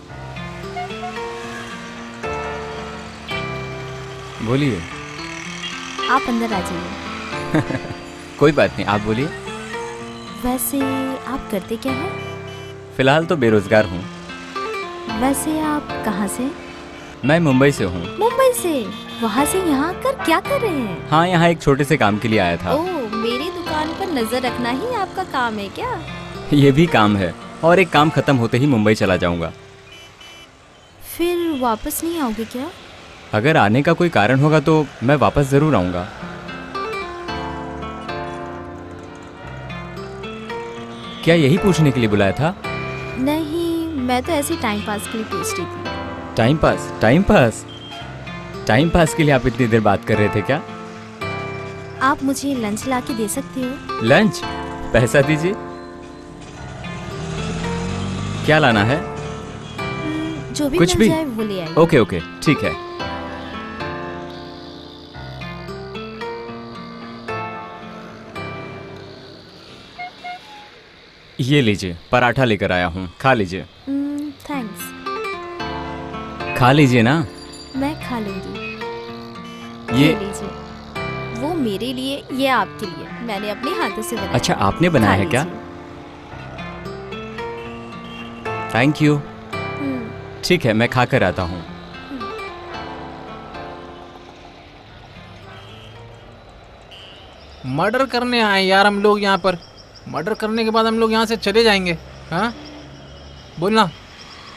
बोलिए। आप अंदर आ जाइए। कोई बात नहीं, आप बोलिए। वैसे आप करते क्या हैं? फिलहाल तो बेरोजगार हूँ। वैसे आप कहाँ से? मैं मुंबई से हूँ। मुंबई से? वहाँ से यहाँ आकर क्या कर रहे हैं? हाँ, यहाँ एक छोटे से काम के लिए आया था। ओह, मेरी दुकान पर नजर रखना ही आपका काम है क्या? ये भी काम है, और एक काम खत्म होते ही मुंबई चला जाऊंगा। फिर वापस नहीं आओगे क्या? अगर आने का कोई कारण होगा तो मैं वापस जरूर आऊंगा। क्या यही पूछने के लिए बुलाया था? नहीं, मैं तो ऐसे टाइम पास के लिए पूछ रही थी। Time pass? Time pass? Time pass के लिए आप इतनी देर बात कर रहे थे क्या? आप मुझे लंच ला के दे सकते हो? लंच? पैसा दीजिए। क्या लाना है? जो भी कुछ मिल भी? जाए वो ले आइए। ओके ओके, ठीक है। ये लीजिए, पराठा लेकर आया हूँ, खा लीजिए। थैंक्स। खा लीजिए ना। मैं खा लूंगी। ये लीजिए, वो मेरे लिए, ये आपके लिए। मैंने अपने हाथों से बनाया। अच्छा, आपने बनाया है क्या? Thank you. ठीक है, मैं खा कर आता हूँ। मर्डर करने आए यार हम लोग यहाँ पर। मर्डर करने के बाद हम लोग यहाँ से चले जाएंगे। हाँ बोलना,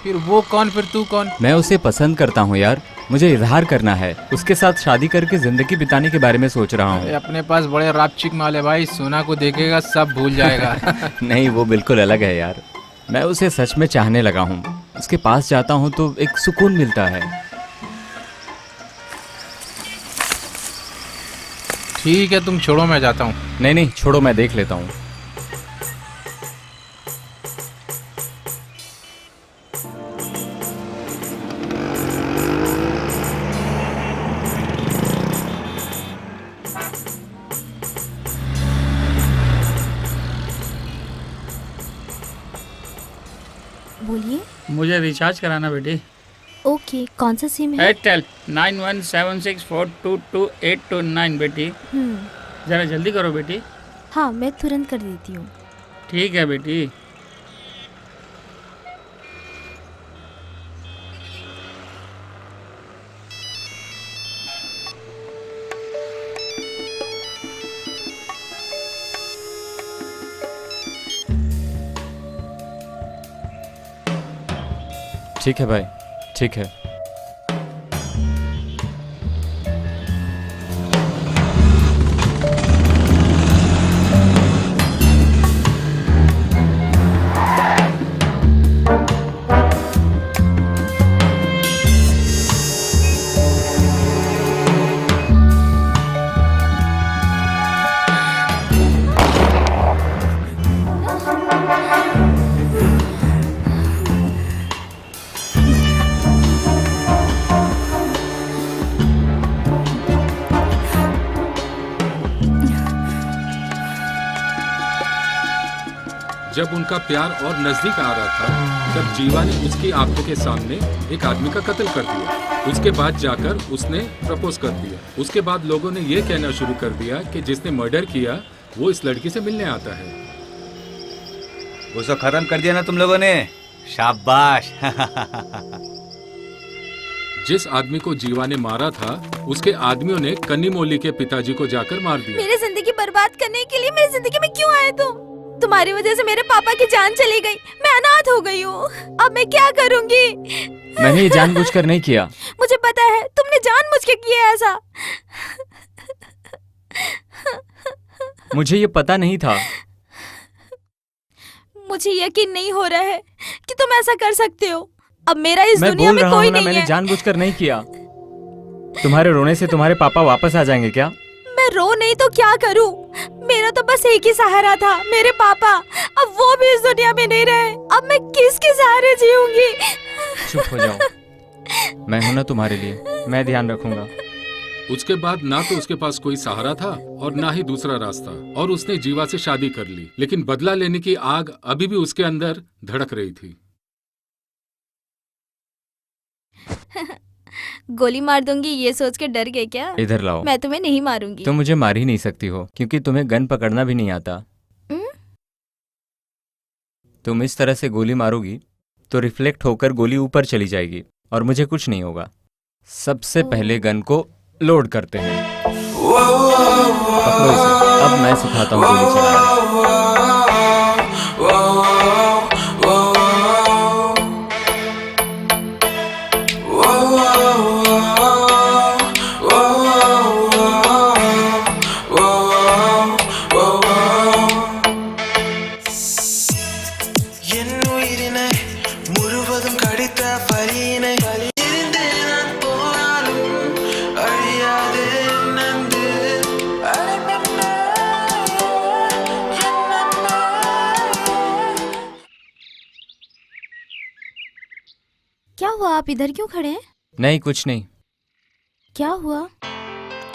फिर वो कौन, फिर तू कौन? मैं उसे पसंद करता हूँ यार, मुझे इजहार करना है। उसके साथ शादी करके जिंदगी बिताने के बारे में सोच रहा हूँ। अपने पास बड़े रापचिक माल है भाई, सोना को देखेगा सब भूल जाएगा। नहीं, वो बिल्कुल अलग है यार। मैं उसे सच में चाहने लगा हूँ। उसके पास जाता हूँ तो एक सुकून मिलता है। ठीक है, तुम छोड़ो, मैं जाता हूँ। नहीं नहीं, छोड़ो, मैं देख लेता हूँ। बोलिए। मुझे रिचार्ज कराना बेटी। ओके, कौन सा सिम है? एयरटेल 9176422829 बेटी। जरा जल्दी करो बेटी। हाँ, मैं तुरंत कर देती हूँ। ठीक है बेटी। ठीक है भाई, ठीक है। जब उनका प्यार और नजदीक आ रहा था, तब जीवा ने उसकी आंखों के सामने एक आदमी का कत्ल कर दिया। उसके बाद जाकर उसने प्रपोज कर दिया। उसके बाद लोगों ने ये कहना शुरू कर दिया कि जिसने मर्डर किया वो इस लड़की से मिलने आता है। उसको खत्म कर दिया ना तुम लोगों ने, शाबाश। जिस आदमी को जीवा ने मारा था, उसके आदमियों ने कन्नी मोली के पिताजी को जाकर मार दिया। मेरी जिंदगी बर्बाद करने के लिए मेरी जिंदगी में क्यों आए तुम? तुम्हारी वजह से मेरे पापा की जान चली गई, मैं अनाथ हो गई हूँ। अब मैं क्या करूँगी? मैंने ये जानबूझकर नहीं किया। मुझे पता है तुमने जानबूझ के किया ऐसा। मुझे ये पता नहीं था। मुझे यकीन नहीं हो रहा है कि तुम ऐसा कर सकते हो। अब मेरा इस मैं दुनिया बोल में रहा कोई हूँ ना, नहीं मैंने है। जानबूझकर नहीं किया। तुम्हारे रोने से तुम्हारे पापा वापस आ जाएंगे क्या? मैं रो नहीं तो क्या करूं? मेरा तो बस एक ही सहारा था, मेरे पापा। अब वो भी इस दुनिया में नहीं रहे। अब मैं किसके सहारे जीऊंगी? चुप हो जाओ, मैं हूं ना तुम्हारे लिए, मैं ध्यान रखूंगा। उसके बाद ना तो उसके पास कोई सहारा था और ना ही दूसरा रास्ता, और उसने जीवा से शादी कर ली, लेकिन बदला लेने की आग अभी भी उसके अंदर धड़क रही थी। गोली मार दूंगी ये सोच के डर गए क्या? इधर लाओ। मैं तुम्हें नहीं मारूंगी। तुम मुझे मार ही नहीं सकती हो क्योंकि तुम्हें गन पकड़ना भी नहीं आता। तुम इस तरह से गोली मारोगी तो रिफ्लेक्ट होकर गोली ऊपर चली जाएगी और मुझे कुछ नहीं होगा। सबसे पहले गन को लोड करते हैं। पकड़ो इसे, अब मैं सिखाता हूँ गोली चलाना। என் உயிரினை முழுவதும் கடித்த பலியினை இருந்து நான் போனாலும் அழியாதே நந்து क्या हुआ? आप इधर क्यों खड़े हैं? नहीं, कुछ नहीं। क्या हुआ?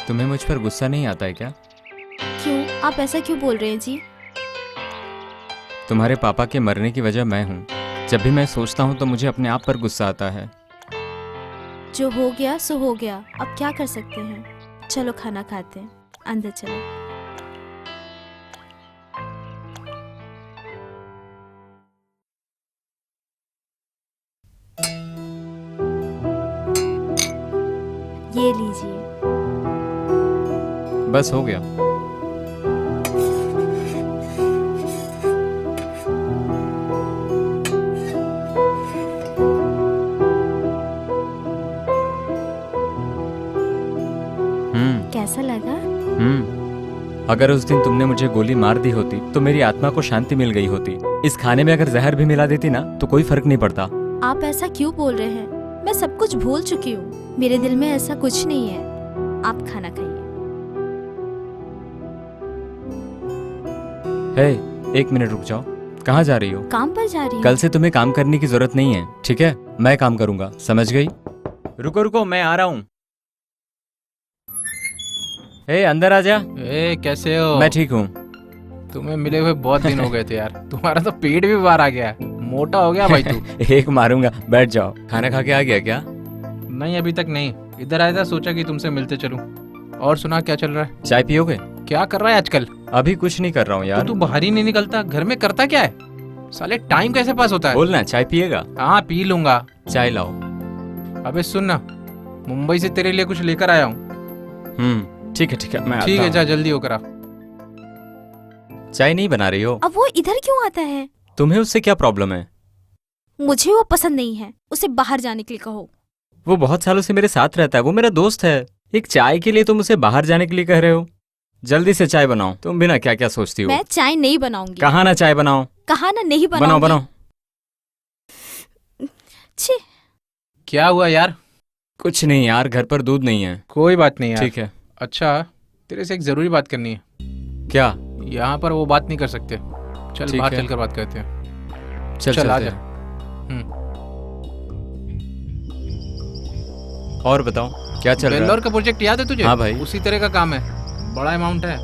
तुम्हें मुझ पर गुस्सा नहीं आता है क्या? क्यों? आप ऐसा क्यों बोल रहे हैं जी? तुम्हारे पापा के मरने की वजह मैं हूँ। जब भी मैं सोचता हूँ तो मुझे अपने आप पर गुस्सा आता है। जो हो गया सो हो गया, अब क्या कर सकते हैं? चलो खाना खाते हैं, अंदर चलो। ये लीजिए। बस हो गया। कैसा लगा? अगर उस दिन तुमने मुझे गोली मार दी होती तो मेरी आत्मा को शांति मिल गई होती। इस खाने में अगर जहर भी मिला देती ना तो कोई फर्क नहीं पड़ता। आप ऐसा क्यों बोल रहे हैं? मैं सब कुछ भूल चुकी हूँ। मेरे दिल में ऐसा कुछ नहीं है। आप खाना खाइए। हे, 1 मिनट रुक जाओ। कहाँ जा रही हो? काम पर जा रही हूँ। कल से तुम्हें काम करने की जरूरत नहीं है, ठीक है? मैं काम करूंगा, समझ गई? रुको रुको, मैं आ रहा हूँ। हे, अंदर आ जा। ए कैसे हो? मैं ठीक हूँ। तुम्हें मिले हुए बहुत दिन हो गए थे यार। तुम्हारा तो पेट भी बाहर आ गया, मोटा हो गया भाई तू। एक मारूंगा, बैठ जाओ। खाना खा के आ गया क्या? नहीं अभी तक नहीं, इधर आया था, सोचा कि तुमसे मिलते चलूं। और सुना क्या चल रहा है? चाय पियोगे? क्या कर रहा है आजकल? अभी कुछ नहीं कर रहा हूँ यार। तू बाहर ही नहीं निकलता, घर में करता क्या है? साले टाइम कैसे पास होता है? बोलना, चाय पिएगा? हाँ पी लूंगा। चाय लाओ। अबे सुन ना, मुंबई से तेरे लिए कुछ लेकर आया हूँ। ठीक है, मैं ठीक आता है, जा हूँ। जल्दी होकर आ। चाय नहीं बना रही हो? अब वो इधर क्यों आता है? तुम्हें उससे क्या प्रॉब्लम है? मुझे वो पसंद नहीं है, उसे बाहर जाने के लिए कहो। वो बहुत सालों से मेरे साथ रहता है, वो मेरा दोस्त है। एक चाय के लिए तुम उसे बाहर जाने के लिए कह रहे हो? जल्दी से चाय बनाओ। तुम भी ना क्या क्या सोचती हो? मैं चाय नहीं बनाऊंगी। कहा ना चाय बनाओ। कहा ना नहीं बनाओ बनाऊंगी। बनाओ। छी। क्या हुआ यार? कुछ नहीं यार, घर पर दूध नहीं है। कोई बात नहीं यार। ठीक है। अच्छा तेरे से एक जरूरी बात करनी है। क्या? यहाँ पर वो बात नहीं कर सकते। चल ठीक बाहर है। चलकर बात करते हैं। चल चल चलते आजा। हैं। और बताओ क्या चल रहा बेल्लोर है? का प्रोजेक्ट याद है तुझे? हाँ भाई। उसी तरह का काम है, बड़ा अमाउंट है।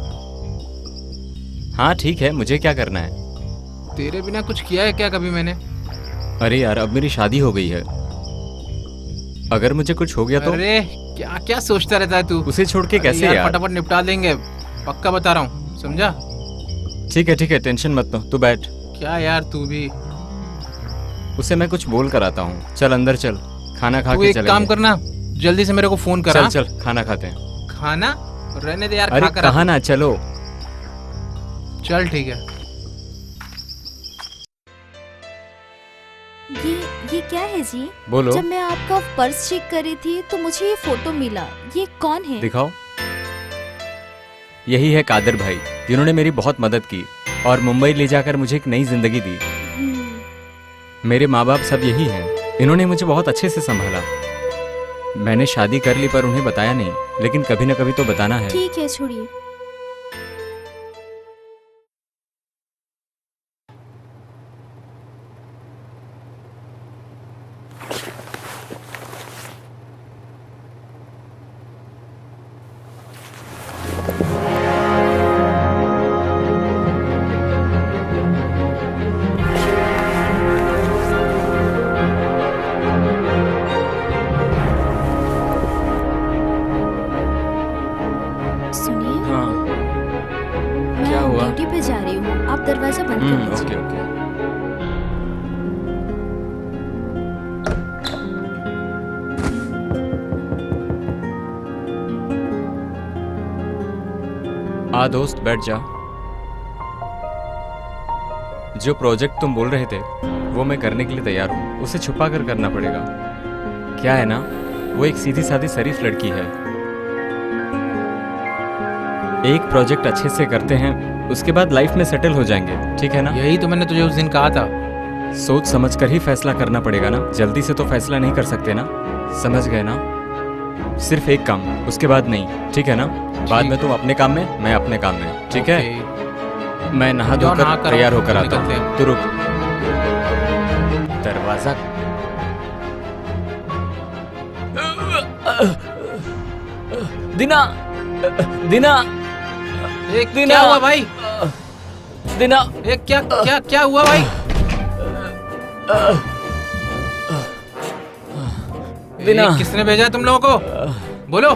हाँ ठीक है, मुझे क्या करना है? तेरे बिना कुछ किया है क्या कभी मैंने? अरे यार, अब मेरी शादी हो गई है। अगर मुझे कुछ हो गया तो? अरे क्या क्या सोचता रहता है तू? उसे छोड़ के अरे कैसे यार? फटाफट निपटा देंगे, पक्का बता रहा हूँ, समझा? ठीक है, टेंशन मत लो, तू बैठ। क्या यार तू भी। उसे मैं कुछ बोल कर आता हूँ। चल अंदर चल, खाना खा तू के एक चलेंगे। काम करना, जल्दी से मेरे को फोन करा। चल खाना खाते हैं। खाना रहने दे यार, अरे खाकर कहा आ। ना, चलो। चल ठीक है। ये क्या है जी? बोलो। जब मैं आपका पर्स चेक कर रही थी तो मुझे ये फोटो मिला। ये कौन है? दिखाओ। यही है कादर भाई, जिन्होंने मेरी बहुत मदद की और मुंबई ले जाकर मुझे एक नई जिंदगी दी। मेरे माँ बाप सब यही हैं। इन्होंने मुझे बहुत अच्छे से संभाला। मैंने शादी कर ली पर उन्हें बताया नहीं, लेकिन कभी न कभी तो बताना है। ठीक है, छोड़िए। सुनिए, हाँ, मैं क्या हुआ? ड्यूटी पे जा रही हूँ, आप दरवाजा बंद कर लीजिए। Okay okay. आ दोस्त, बैठ जा। जो प्रोजेक्ट तुम बोल रहे थे वो मैं करने के लिए तैयार हूँ। उसे छुपा कर करना पड़ेगा। क्या है ना, वो एक सीधी सादी शरीफ लड़की है। एक प्रोजेक्ट अच्छे से करते हैं, उसके बाद लाइफ में सेटल हो जाएंगे, ठीक है ना? यही तो मैंने तुझे उस दिन कहा था। सोच समझ कर ही फैसला करना पड़ेगा ना, जल्दी से तो फैसला नहीं कर सकते ना, समझ गए ना? सिर्फ एक काम, उसके बाद नहीं, ठीक है ना? बाद में तुम अपने काम में, मैं अपने काम में, ठीक है? मैं नहा जाओ, नहा धोकर कर तैयार आओ, होकर आता निकलते हूँ। हैं। तो रुक, दरवाजा। दिना, दिना, एक क्या हुआ भाई? दिना, एक क्या क्या क्या हुआ भाई? दिना। किसने भेजा तुम लोगों को? बोलो।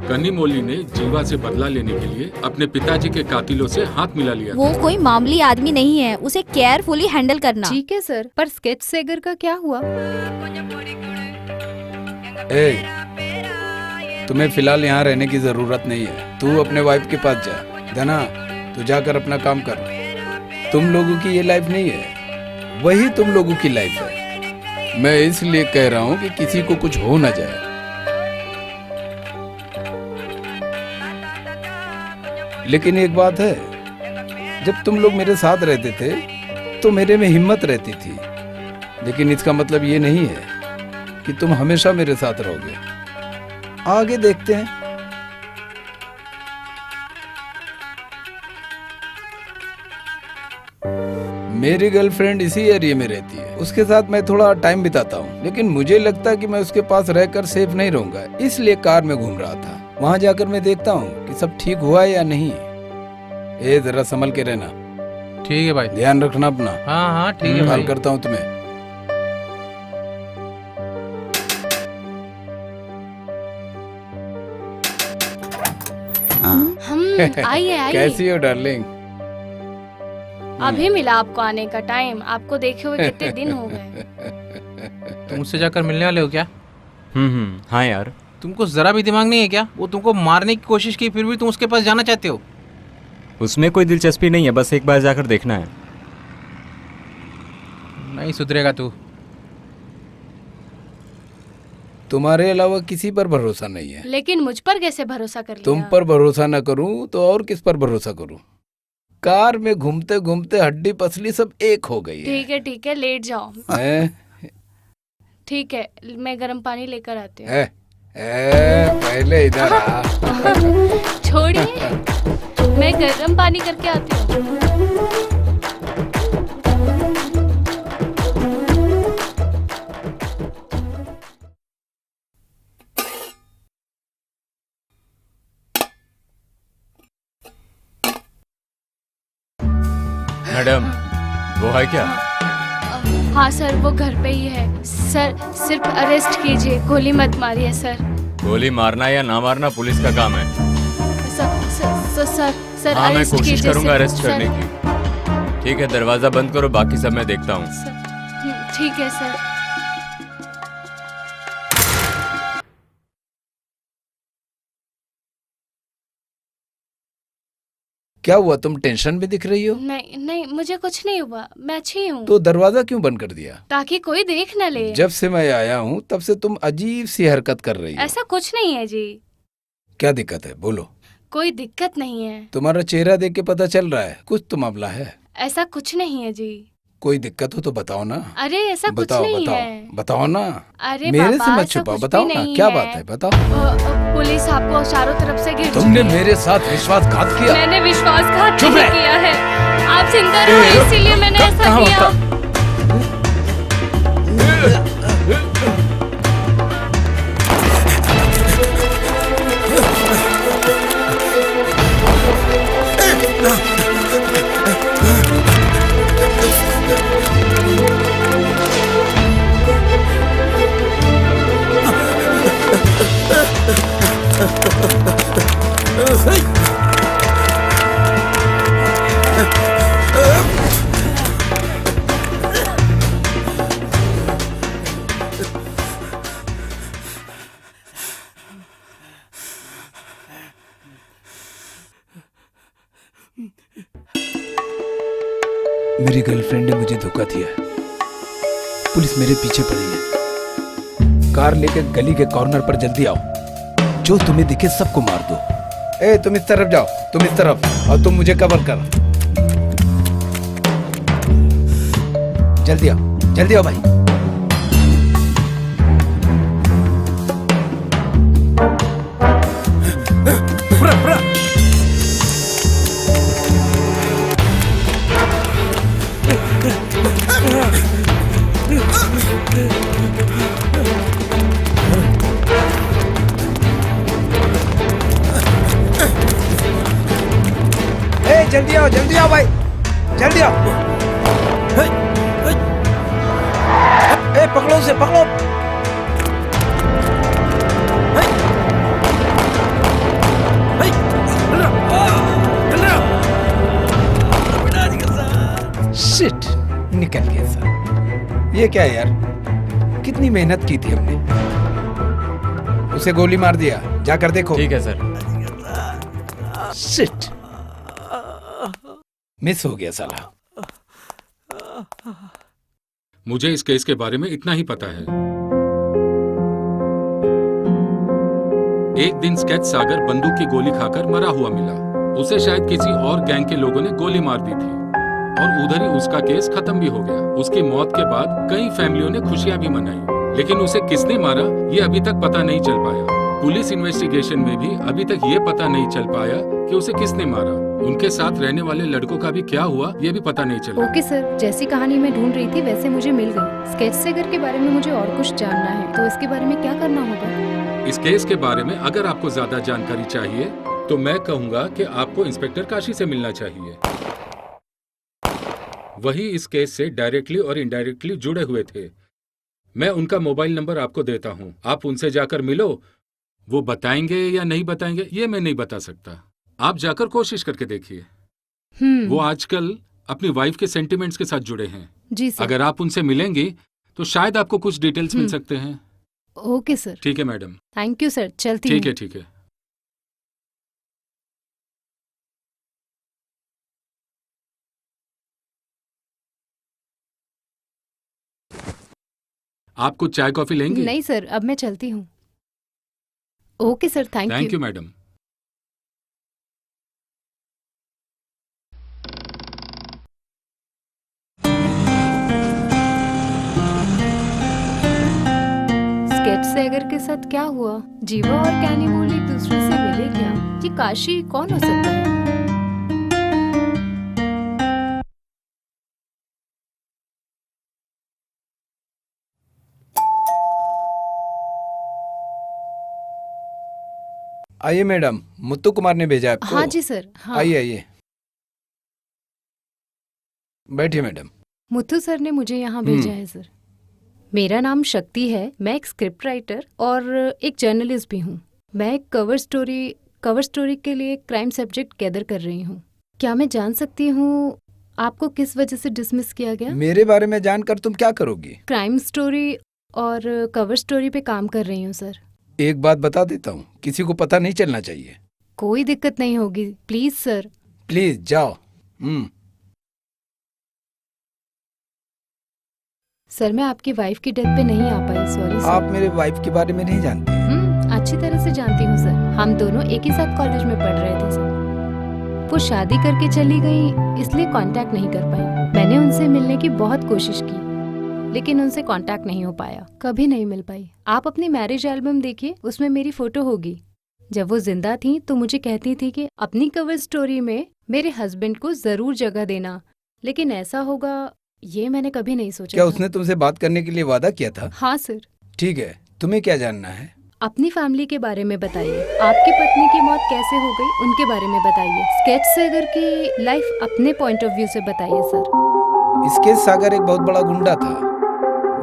कन्नीमोली ने जीवा से बदला लेने के लिए अपने पिताजी के कातिलों से हाथ मिला लिया था। वो कोई मामूली आदमी नहीं है, उसे केयरफुली हैंडल करना। ठीक है सर, पर स्केच सेगर का क्या हुआ? तुम्हें फिलहाल यहाँ रहने की जरूरत नहीं है। तू अपने वाइफ के पास जा। धना, तू जाकर अपना काम कर। तुम लोगों की ये लाइफ नहीं है, वही तुम लोगों की लाइफ है। मैं इसलिए कह रहा हूँ कि किसी को कुछ हो ना जाए। लेकिन एक बात है, जब तुम लोग मेरे साथ रहते थे तो मेरे में हिम्मत रहती थी, लेकिन इसका मतलब ये नहीं है कि तुम हमेशा मेरे साथ रहोगे। आगे देखते हैं। मेरी गर्लफ्रेंड इसी एरिया में रहती है, उसके साथ मैं थोड़ा टाइम बिताता हूँ, लेकिन मुझे लगता है कि मैं उसके पास रहकर सेफ नहीं रहूंगा, इसलिए कार में घूम रहा था। वहां जाकर मैं देखता हूँ कि सब ठीक हुआ है या नहीं। ए, जरा संभल के रहना। ठीक है भाई, ध्यान रखना अपना। हाँ हाँ ठीक है कॉल भाई। करता हूँ तुम्हें। आइए आइए। कैसी हो डार्लिंग? अभी मिला आपको आने का टाइम, आपको देखे हुए कितने दिन हो गए। तुम उससे जाकर मिलने वाले हो क्या? हाँ यार। तुमको जरा भी दिमाग नहीं है क्या? वो तुमको मारने की कोशिश की, फिर भी तुम उसके पास जाना चाहते हो? उसमें कोई दिलचस्पी नहीं है, बस एक बार जाकर देखना है। नहीं सुधरेगा तू। तुम्हारे अलावा किसी पर भरोसा नहीं है। लेकिन मुझ पर कैसे भरोसा कर लिया? तुम पर भरोसा न करूं तो और किस पर भरोसा करूं? कार में घूमते घूमते हड्डी पसली सब एक हो गई है। ठीक है, लेट जाओ। ठीक है, मैं गर्म पानी लेकर आती हूँ। पहले इधर आ। छोड़िए, मैं गर्म पानी करके आती हूँ। मैडम, वो है क्या? हाँ सर, वो घर पे ही है। सर सिर्फ अरेस्ट कीजिए, गोली मत मारिए सर। गोली मारना या ना मारना पुलिस का काम है। सर हाँ, मैं अरेस्ट कोशिश कीजिए करूंगा सर। अरेस्ट करने की। ठीक है, दरवाजा बंद करो, बाकी सब मैं देखता हूँ। ठीक है सर। क्या हुआ, तुम टेंशन में दिख रही हो? नहीं नहीं, मुझे कुछ नहीं हुआ, मैं अच्छी हूँ। तो दरवाजा क्यों बंद कर दिया? ताकि कोई देख न ले। जब से मैं आया हूँ तब से तुम अजीब सी हरकत कर रही हो। ऐसा कुछ नहीं है जी। क्या दिक्कत है, बोलो। कोई दिक्कत नहीं है। तुम्हारा चेहरा देख के पता चल रहा है कुछ तो मामला है। ऐसा कुछ नहीं है जी। कोई दिक्कत हो तो बताओ ना। अरे ऐसा कुछ बताओ नहीं बताओ है। बताओ ना। अरे मेरे बाबा, से मत ऐसा छुपाओ, कुछ भी बताओ ना नहीं क्या है। बात है, बताओ। पुलिस आपको चारों तरफ से घेर तुमने चुकी है। मेरे साथ विश्वासघात किया। मैंने विश्वासघात चुप नहीं रह। किया है। आप जिंदा रहो इसीलिए मैंने ऐसा कहाँ किया। मेरी गर्लफ्रेंड ने मुझे धोखा दिया है। पुलिस मेरे पीछे पड़ी है। कार लेकर गली के कॉर्नर पर जल्दी आओ। जो तुम्हें दिखे सबको मार दो। ए तुम इस तरफ जाओ, तुम इस तरफ, और तुम मुझे कवर कर। जल्दी आओ भाई। जल्दी आओ भाई, जल्दी आओ। ए पकड़ो उसे, पकड़ो। शिट, निकल गया सर। ये क्या है यार, कितनी मेहनत की थी हमने। उसे गोली मार दिया, जाकर देखो। ठीक है सर। शिट, मिस हो गया साला। मुझे इस केस के बारे में इतना ही पता है। एक दिन स्केच सागर बंदूक की गोली खाकर मरा हुआ मिला। उसे शायद किसी और गैंग के लोगों ने गोली मार दी थी और उधर ही उसका केस खत्म भी हो गया। उसकी मौत के बाद कई फैमिलियों ने खुशियां भी मनाई, लेकिन उसे किसने मारा ये अभी तक पता नहीं चल पाया। पुलिस इन्वेस्टिगेशन में भी अभी तक ये पता नहीं चल पाया कि उसे किसने मारा। उनके साथ रहने वाले लड़कों का भी क्या हुआ ये भी पता नहीं चला। ओके सर, जैसी कहानी मैं ढूंढ रही थी वैसे मुझे मिल गई। स्केच सेगर के बारे में मुझे और कुछ जानना है, तो इसके बारे में क्या करना होगा? इस केस के बारे में अगर आपको ज्यादा जानकारी चाहिए तो मैं कहूँगा कि आपको इंस्पेक्टर काशी से मिलना चाहिए। वही इस केस से डायरेक्टली और इनडायरेक्टली जुड़े हुए थे। मैं उनका मोबाइल नंबर आपको देता हूँ, आप उनसे जाकर मिलो। वो बताएंगे या नहीं बताएंगे ये मैं नहीं बता सकता। आप जाकर कोशिश करके देखिए। वो आजकल अपनी वाइफ के सेंटिमेंट्स के साथ जुड़े हैं। जी सर। अगर आप उनसे मिलेंगी तो शायद आपको कुछ डिटेल्स मिल सकते हैं। Okay sir. ठीक है मैडम। थैंक यू सर, चलती हूँ। ठीक है ठीक है। आप कुछ चाय कॉफी लेंगे? नहीं सर, अब मैं चलती हूँ। Okay sir, thank you madam. Sketch सेगर के साथ क्या हुआ? जीवा और कैनिमोल एक दूसरे से मिले क्या? ये काशी कौन हो सकता है? आइए मैडम, मुत्तू कुमार ने भेजा आपको। हाँ जी सर। हाँ। आइए आइए, बैठिए मैडम। मुथु सर ने मुझे यहाँ भेजा है सर। मेरा नाम शक्ति है, मैं एक स्क्रिप्ट राइटर और एक जर्नलिस्ट भी हूँ। मैं एक कवर स्टोरी के लिए क्राइम सब्जेक्ट गैदर कर रही हूँ। क्या मैं जान सकती हूँ आपको किस वजह से डिसमिस किया गया? मेरे बारे में जानकर तुम क्या करोगी? क्राइम स्टोरी और कवर स्टोरी पे काम कर रही हूँ सर। एक बात बता देता हूँ, किसी को पता नहीं चलना चाहिए। कोई दिक्कत नहीं होगी, प्लीज सर। प्लीज जाओ। सर मैं आपकी वाइफ की डेथ पे नहीं आ पाई, सॉरी सर। आप मेरे वाइफ के बारे में नहीं जानते? अच्छी तरह से जानती हूँ सर, हम दोनों एक ही साथ कॉलेज में पढ़ रहे थे सर। वो शादी करके चली गई, इसलिए कांटेक्ट नहीं कर पाई। मैंने उनसे मिलने की बहुत कोशिश की, लेकिन उनसे कांटेक्ट नहीं हो पाया, कभी नहीं मिल पाई। आप अपनी मैरिज एल्बम देखिए, उसमें मेरी फोटो होगी। जब वो जिंदा थी तो मुझे कहती थी कि अपनी कवर स्टोरी में मेरे हस्बैंड को जरूर जगह देना, लेकिन ऐसा होगा ये मैंने कभी नहीं सोचा क्या था। उसने तुमसे बात करने के लिए वादा किया था? हाँ सर। ठीक है, तुम्हें क्या जानना है? अपनी फैमिली के बारे में बताइए, आपकी पत्नी की मौत कैसे हो गई उनके बारे में बताइए। स्केच सागर की लाइफ अपने पॉइंट ऑफ व्यू से बताइए सर। स्केच सागर एक बहुत बड़ा गुंडा था।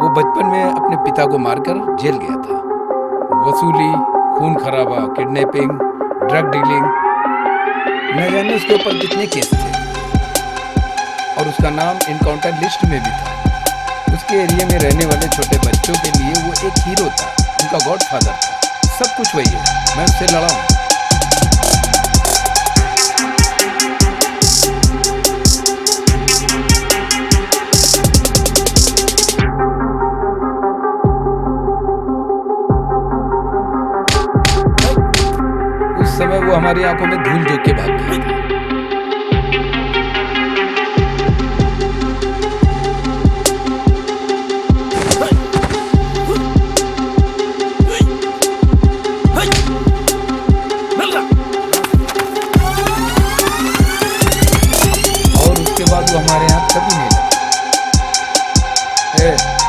वो बचपन में अपने पिता को मारकर जेल गया था। वसूली, खून खराबा, किडनैपिंग, ड्रग डीलिंग, न जाने उसके ऊपर कितने केस थे, और उसका नाम इनकाउंटर लिस्ट में भी था। उसके एरिया में रहने वाले छोटे बच्चों के लिए वो एक हीरो था, उनका गॉडफादर था। सब कुछ वही है, मैं उससे लड़ा हूँ। उस समय वो हमारी आंखों में धूल झोंक के भाग गया था। और उसके बाद वो हमारे यहाँ कभी नहीं लगा।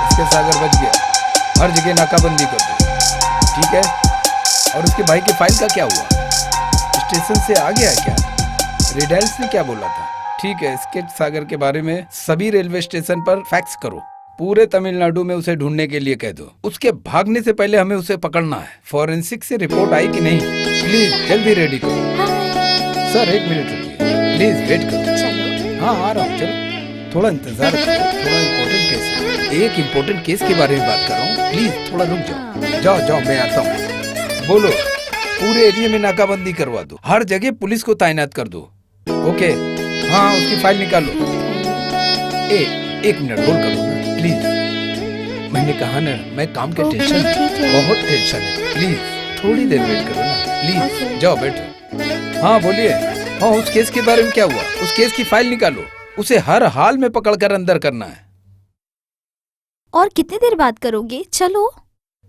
इसके सागर बच गया, हर जगह नाकाबंदी कर दो, ठीक है? और उसके भाई के फाइल का क्या हुआ? स्टेशन से आ गया क्या? रेडाइल्स ने क्या बोला था? ठीक है, स्केच सागर के बारे में सभी रेलवे स्टेशन पर फैक्स करो। पूरे तमिलनाडु में उसे ढूंढने के लिए कह दो। उसके भागने से पहले हमें उसे पकड़ना है। फॉरेंसिक से रिपोर्ट आई कि नहीं? प्लीज जल्दी रेडी करो। सर 1 मिनट रुकिए, प्लीज वेट करो। हाँ आ रहा हूँ, चलो थोड़ा इंतजार करो, थोड़ा इम्पोर्टेंट केस है। एक इम्पोर्टेंट केस के बारे में बात कर रहा हूँ, प्लीज थोड़ा रुक जाओ। जाओ जाओ, मैं आता हूँ। बोलो। पूरे एरिया में नाकाबंदी करवा दो, हर जगह पुलिस को तैनात कर दो। ओके, हाँ उसकी फाइल निकालो। एक मिनट होल्ड करो ना प्लीज। मैंने कहा ना, मैं काम के टेंशन, बहुत टेंशन है। प्लीज थोड़ी देर वेट करो ना, प्लीज। जाओ बैठो। हाँ बोलिए। हाँ उस केस के बारे में क्या हुआ? उस केस की फाइल निकालो, उसे हर हाल में पकड़कर अंदर करना है। और कितनी देर बात करोगे? चलो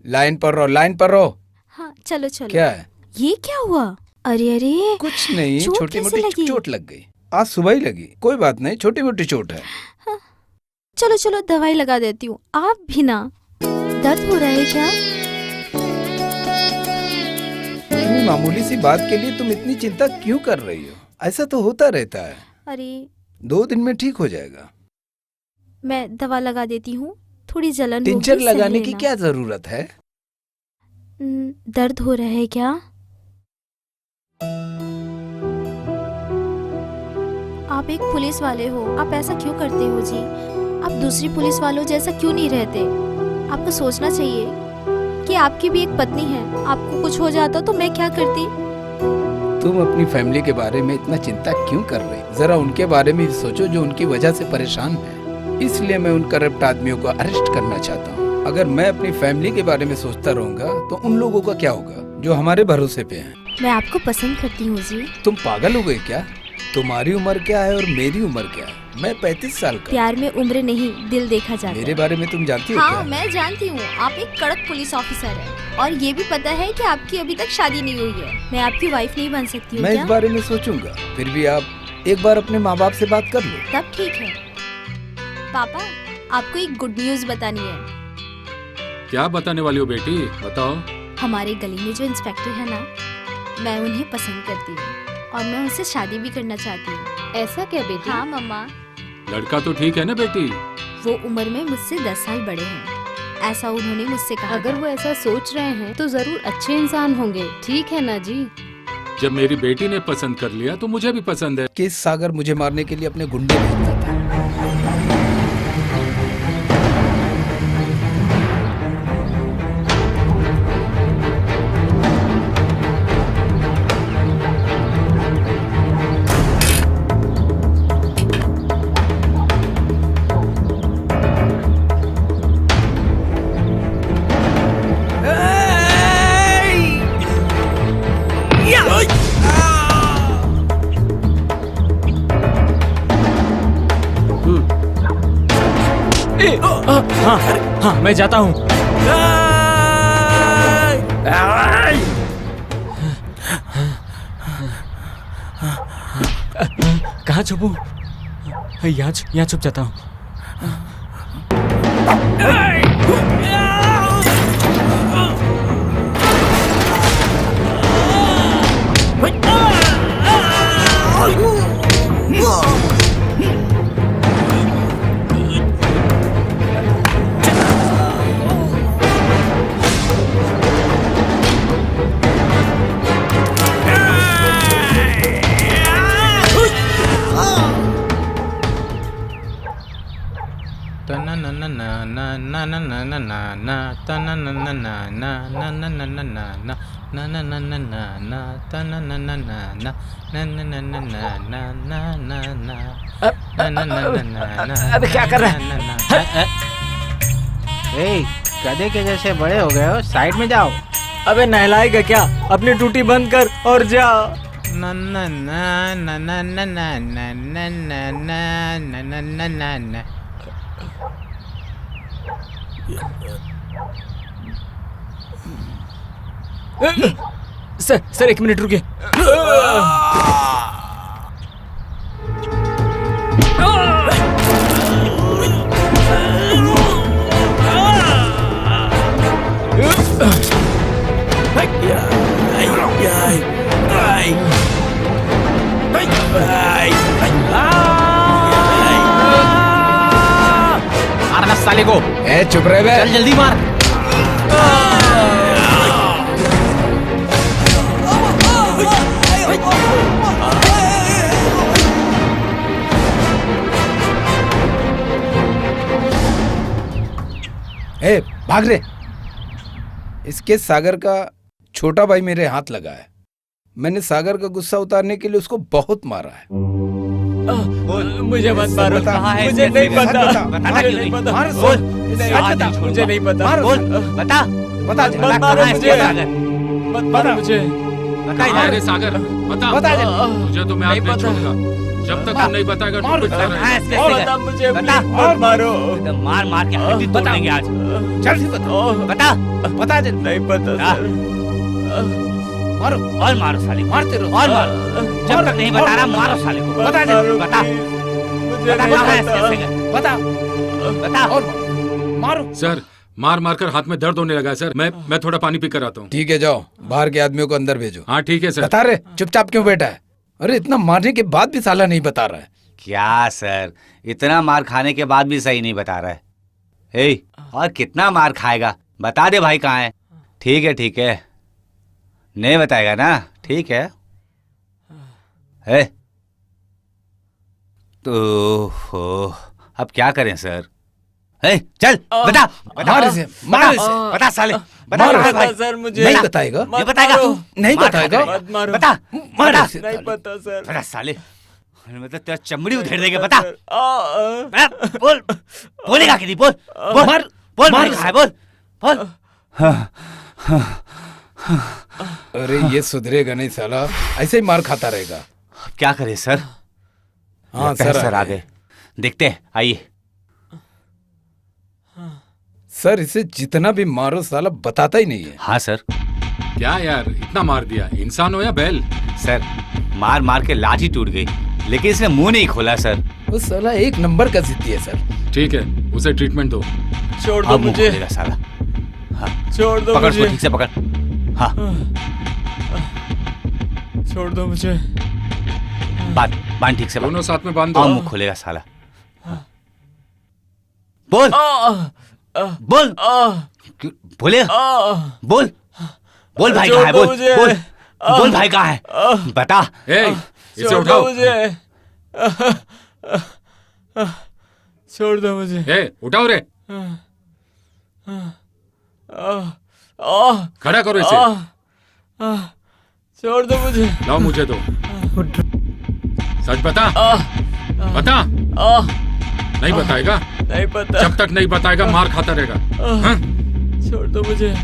लाइन पर रहो, लाइन पर रहो। हाँ चलो चलो। क्या है? ये क्या हुआ? अरे अरे कुछ नहीं, चोट छोटी कैसे मोटी लगी? चोट लग गई, आज सुबह ही लगी। कोई बात नहीं, छोटी मोटी चोट है। हाँ, चलो चलो दवाई लगा देती हूँ। आप भी ना, दर्द हो रहा है क्या? इतनी मामूली सी बात के लिए तुम इतनी चिंता क्यों कर रही हो? ऐसा तो होता रहता है। अरे 2 दिन में ठीक हो जाएगा। मैं दवा लगा देती हूँ, थोड़ी जलन टिंचर होगी, सह लगाने की लेना। क्या जरूरत है? दर्द हो रहा है क्या? आप एक पुलिस वाले हो, आप ऐसा क्यों करते हो जी? आप दूसरी पुलिस वालों जैसा क्यों नहीं रहते? आपको सोचना चाहिए कि आपकी भी एक पत्नी है। आपको कुछ हो जाता तो मैं क्या करती? तुम अपनी फैमिली के बारे में इतना चिंता क्यों कर रही? जरा उनके बारे में भी सोचो जो उनकी वजह से परेशान है। इसलिए मैं उन करप्ट आदमियों को अरेस्ट करना चाहता हूँ। अगर मैं अपनी फैमिली के बारे में सोचता रहूंगा तो उन लोगों का क्या होगा जो हमारे भरोसे पे हैं? मैं आपको पसंद करती हूँ जी। तुम पागल हो गए क्या? तुम्हारी उम्र क्या है और मेरी उम्र क्या है? मैं 35 साल का। प्यार में उम्र नहीं, दिल देखा जाता है। मेरे बारे में तुम जानती हो हाँ क्या? मैं जानती हूँ, आप एक कड़क पुलिस ऑफिसर हैं और ये भी पता है कि आपकी अभी तक शादी नहीं हुई है। मैं आपकी वाइफ नहीं बन सकती हूँ मैं क्या? इस बारे में सोचूंगा। फिर भी आप एक बार अपने माँ बाप से बात कर लो। तब ठीक है। पापा, आपको एक गुड न्यूज बतानी है। क्या बताने वाली हो बेटी, बताओ। हमारे गली में जो इंस्पेक्टर है ना, मैं उन्हें पसंद करती हूँ और मैं उनसे शादी भी करना चाहती हूँ। ऐसा क्या बेटी? हाँ मम्मा। लड़का तो ठीक है ना बेटी? वो उम्र में मुझसे 10 साल बड़े हैं, ऐसा उन्होंने मुझसे कहा। अगर वो ऐसा सोच रहे हैं तो जरूर अच्छे इंसान होंगे, ठीक है ना जी? जब मेरी बेटी ने पसंद कर लिया तो मुझे भी पसंद है। केस सागर मुझे मारने के लिए अपने गुंडे भेजता था। हाँ हाँ, मैं जाता हूँ। कहाँ छुपूं? यहाँ छुप जाता हूँ। अबे क्या कर रहा है? ए, गधे के जैसे बड़े हो गए हो, साइड में जाओ। अबे नहलाएगा क्या? अपनी टूटी बंद कर और जा। ना ना ना ना ना ना ना ना ना ना ना ना ना ना ना। सर 1 मिनट रुकिए। मारना साले को। ए चुप रहे बे। चल जल्दी मार। ए भाग रे। इसके सागर का छोटा भाई मेरे हाथ लगा है। मैंने सागर का गुस्सा उतारने के लिए उसको बहुत मारा है। मुझे मत मारो। मुझे नहीं पता। मुझे नहीं पता। मुझे नहीं पता। बता मत मारो मुझे। मत मारो मुझे। अरे सागर बता। तुझे तो मैं आज नहीं छोड़ूंगा जब तक तू नहीं बताएगा। बता मुझे, मत मारो। मार के हड्डी तोड़ देंगे आज। चल बता। बता दे। नहीं पता सर। मारो और मारो साले को। मारते रहो और मारो। जब तक नहीं बता रहा मारो साले को। बता मुझे बता और मारो। सर मार कर हाथ में दर्द होने लगा है सर। मैं थोड़ा पानी पी कर आता हूँ। ठीक है जाओ, बाहर के आदमियों को अंदर भेजो। हाँ ठीक है सर। बता रहे चुपचाप क्यों बैठा है? अरे इतना मारने के बाद भी साला नहीं बता रहा है। क्या सर, इतना मार खाने के बाद भी सही नहीं बता रहा है। ए, और कितना मार खाएगा? बता दे भाई कहाँ है। ठीक है नहीं बताएगा ना? ठीक है। तो अब क्या करें सर? चल बता। मार इसे। बता साले। बता सर मुझे नहीं बताएगा। ये बताएगा तू? नहीं बताएगा। मत मारो। बता। नहीं पता सर। बता साले, मतलब तेरा चमड़ी उधेड़ देंगे। बता। बोलेगा कि नहीं? बोल मार खा है। बोल। अरे ये सुधरेगा नहीं साला, ऐसे ही मार खाता रहेगा। क्या करे सर? हाँ सर आ गए। देखते हैं, आइए। सर इसे जितना भी मारो साला बताता ही नहीं है। हाँ सर। क्या यार इतना मार दिया? इंसान हो या बैल? सर मार के लाठी टूट गई, लेकिन इसने मुंह नहीं खोला सर। वो साला 1 नंबर का जिद्दी है सर। ठीक है उसे ट्रीटमेंट दो। छोड़ दो मुझे। साला हाँ। छोड़ दो पकड़ मुझे। ठीक से पकड़। हाँ छोड़ दो मुझे। बांध ठीक से। दोनों साथ में बांध दो। मुंह खोलेगा साला। बोल बोल भाई कहाँ है? बोल भाई कहाँ है? बता। इसे उठाओ। मुझे छोड़ दो मुझे। उठाओ रे। खड़ा करो इसे। छोड़ दो मुझे। लाओ मुझे दो। सच बता। बता। नहीं बताएगा? नहीं पता। जब तक नहीं बताएगा मार खाता रहेगा। छोड़ दो मुझे।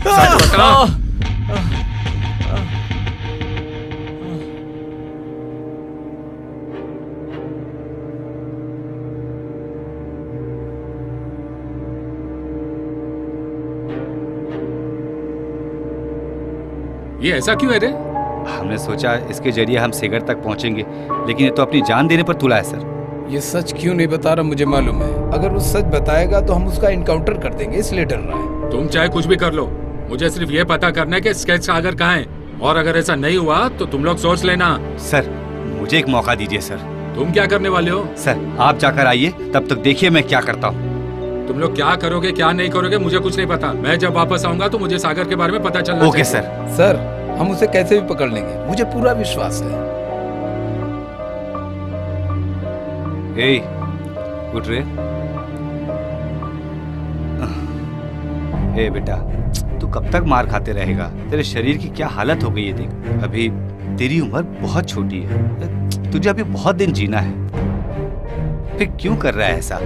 सच बता। ये ऐसा क्यों है रे? हमने सोचा इसके जरिए हम सेगर तक पहुंचेंगे, लेकिन ये तो अपनी जान देने पर तुला है सर। ये सच क्यों नहीं बता रहा मुझे मालूम है। अगर वो सच बताएगा तो हम उसका इनकाउंटर कर देंगे, इसलिए डर रहा है। तुम चाहे कुछ भी कर लो, मुझे सिर्फ ये पता करना है कि स्केच सागर कहाँ है, और अगर ऐसा नहीं हुआ तो तुम लोग सोच लेना। सर मुझे एक मौका दीजिए सर। तुम क्या करने वाले हो? सर आप जाकर आइए, तब तक देखिए मैं क्या करता हूँ। तुम लोग क्या करोगे क्या नहीं करोगे मुझे कुछ नहीं पता। मैं जब वापस आऊंगा तो मुझे सागर के बारे में पता चलना ओके चाहिए। सर। सर हम उसे कैसे भी पकड़ लेंगे, मुझे पूरा विश्वास है। ए, उठ रे। ए बेटा, तू कब तक मार खाते रहेगा? तेरे शरीर की क्या हालत हो गई है देख। अभी तेरी उम्र बहुत छोटी है, तुझे अभी बहुत दिन जीना है। फिर क्यों कर रहा है ऐसा?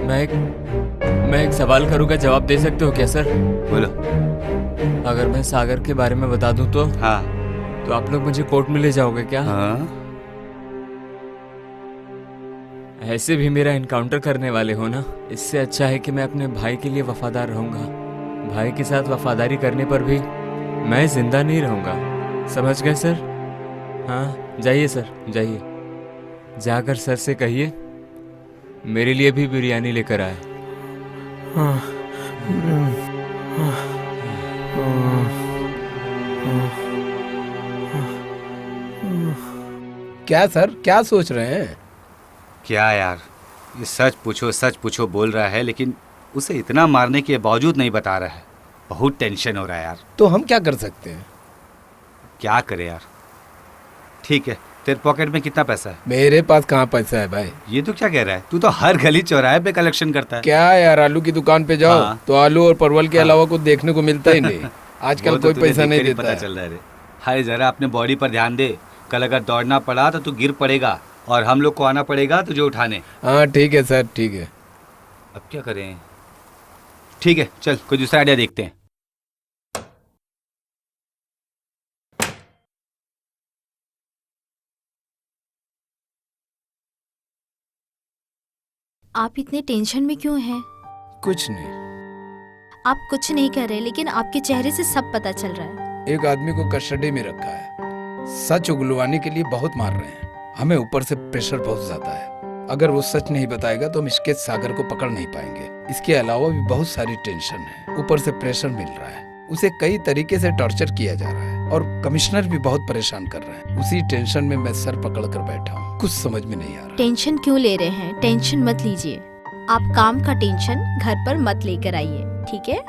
मैं एक सवाल करूंगा, जवाब दे सकते हो क्या सर? बोलो। अगर मैं सागर के बारे में बता दूं तो? हाँ। तो आप लोग मुझे कोर्ट में ले जाओगे क्या? हाँ। ऐसे भी मेरा इनकाउंटर करने वाले हो ना, इससे अच्छा है कि मैं अपने भाई के लिए वफादार रहूंगा। भाई के साथ वफादारी करने पर भी मैं जिंदा नहीं रहूंगा, समझ गए सर? हाँ जाइए सर, जाइए, जाकर सर से कहिए मेरे लिए भी बिरयानी लेकर आए। क्या सर, क्या सोच रहे हैं? क्या यार, ये सच पूछो बोल रहा है, लेकिन उसे इतना मारने के बावजूद नहीं बता रहा है। बहुत टेंशन हो रहा है यार। तो हम क्या कर सकते हैं? क्या करे यार। ठीक है, तेरे पॉकेट में कितना पैसा है? मेरे पास कहाँ पैसा है भाई। ये तो क्या कह रहा है, तू तो हर गली चौराहे पे कलेक्शन करता है। क्या यार, आलू की दुकान पे जाओ तो आलू और परवल के अलावा कुछ देखने को मिलता ही नहीं। आजकल कोई पैसा नहीं देता। पता चल रहा है। हाय जरा अपने बॉडी पर ध्यान दे, कल अगर दौड़ना पड़ा तो तू गिर पड़ेगा और हम लोग को आना पड़ेगा तुझे उठाने। हाँ ठीक है सर, ठीक है। अब क्या करें? ठीक है चल, कोई दूसरा आइडिया देखते हैं। आप इतने टेंशन में क्यों हैं? कुछ नहीं। आप कुछ नहीं कर रहे, लेकिन आपके चेहरे से सब पता चल रहा है। एक आदमी को कस्टडी में रखा है, सच उगलवाने के लिए बहुत मार रहे हैं। हमें ऊपर से प्रेशर बहुत ज्यादा है। अगर वो सच नहीं बताएगा तो हम स्केच सागर को पकड़ नहीं पाएंगे। इसके अलावा भी बहुत सारी टेंशन है, ऊपर से प्रेशर मिल रहा है। उसे कई तरीके से टॉर्चर किया जा रहा है और कमिश्नर भी बहुत परेशान कर रहे हैं। उसी टेंशन में मैं सर पकड़ कर बैठा हूँ, कुछ समझ में नहीं आ रहा। टेंशन क्यों ले रहे हैं? टेंशन मत लीजिए। आप काम का टेंशन घर पर मत लेकर आइए, ठीक है?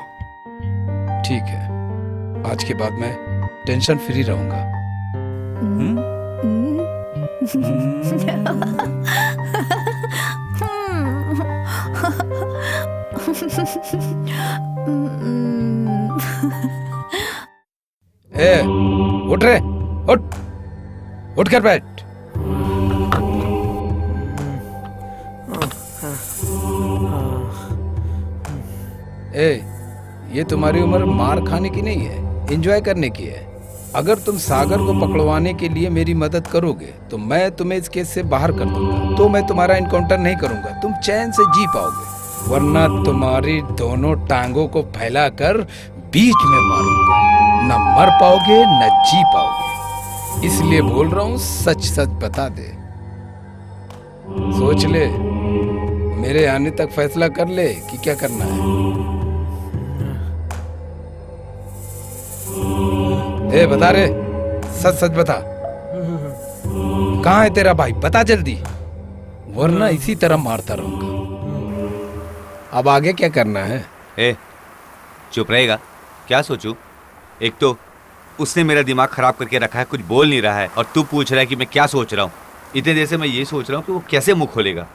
ठीक है, आज के बाद मैं टेंशन फ्री रहूंगा। ए, उठ रे, उठ कर बैठ। ए, ये तुम्हारी उम्र मार खाने की नहीं है, एंजॉय करने की है। अगर तुम सागर को पकड़वाने के लिए मेरी मदद करोगे तो मैं तुम्हें इस केस से बाहर कर दूंगा। तो मैं तुम्हारा इनकाउंटर नहीं करूंगा, तुम चैन से जी पाओगे, वरना तुम्हारी दोनों टांगों को फैलाकर बीच में मारूंगा। न मर पाओगे न जी पाओगे। इसलिए बोल रहा हूँ, सच सच बता दे। सोच ले, मेरे आने तक फैसला कर ले कि क्या करना है। ए बता रे, सच सच बता, कहाँ है तेरा भाई? बता जल्दी, वरना इसी तरह मारता रहूंगा। अब आगे क्या करना है? ए, चुप रहेगा? क्या सोचूं? एक तो उसने मेरा दिमाग खराब करके रखा है, कुछ बोल नहीं रहा है, और तू पूछ रहा है कि मैं क्या सोच रहा हूँ। इतने देर से मैं ये सोच रहा हूँ कि वो कैसे मुंह खोलेगा।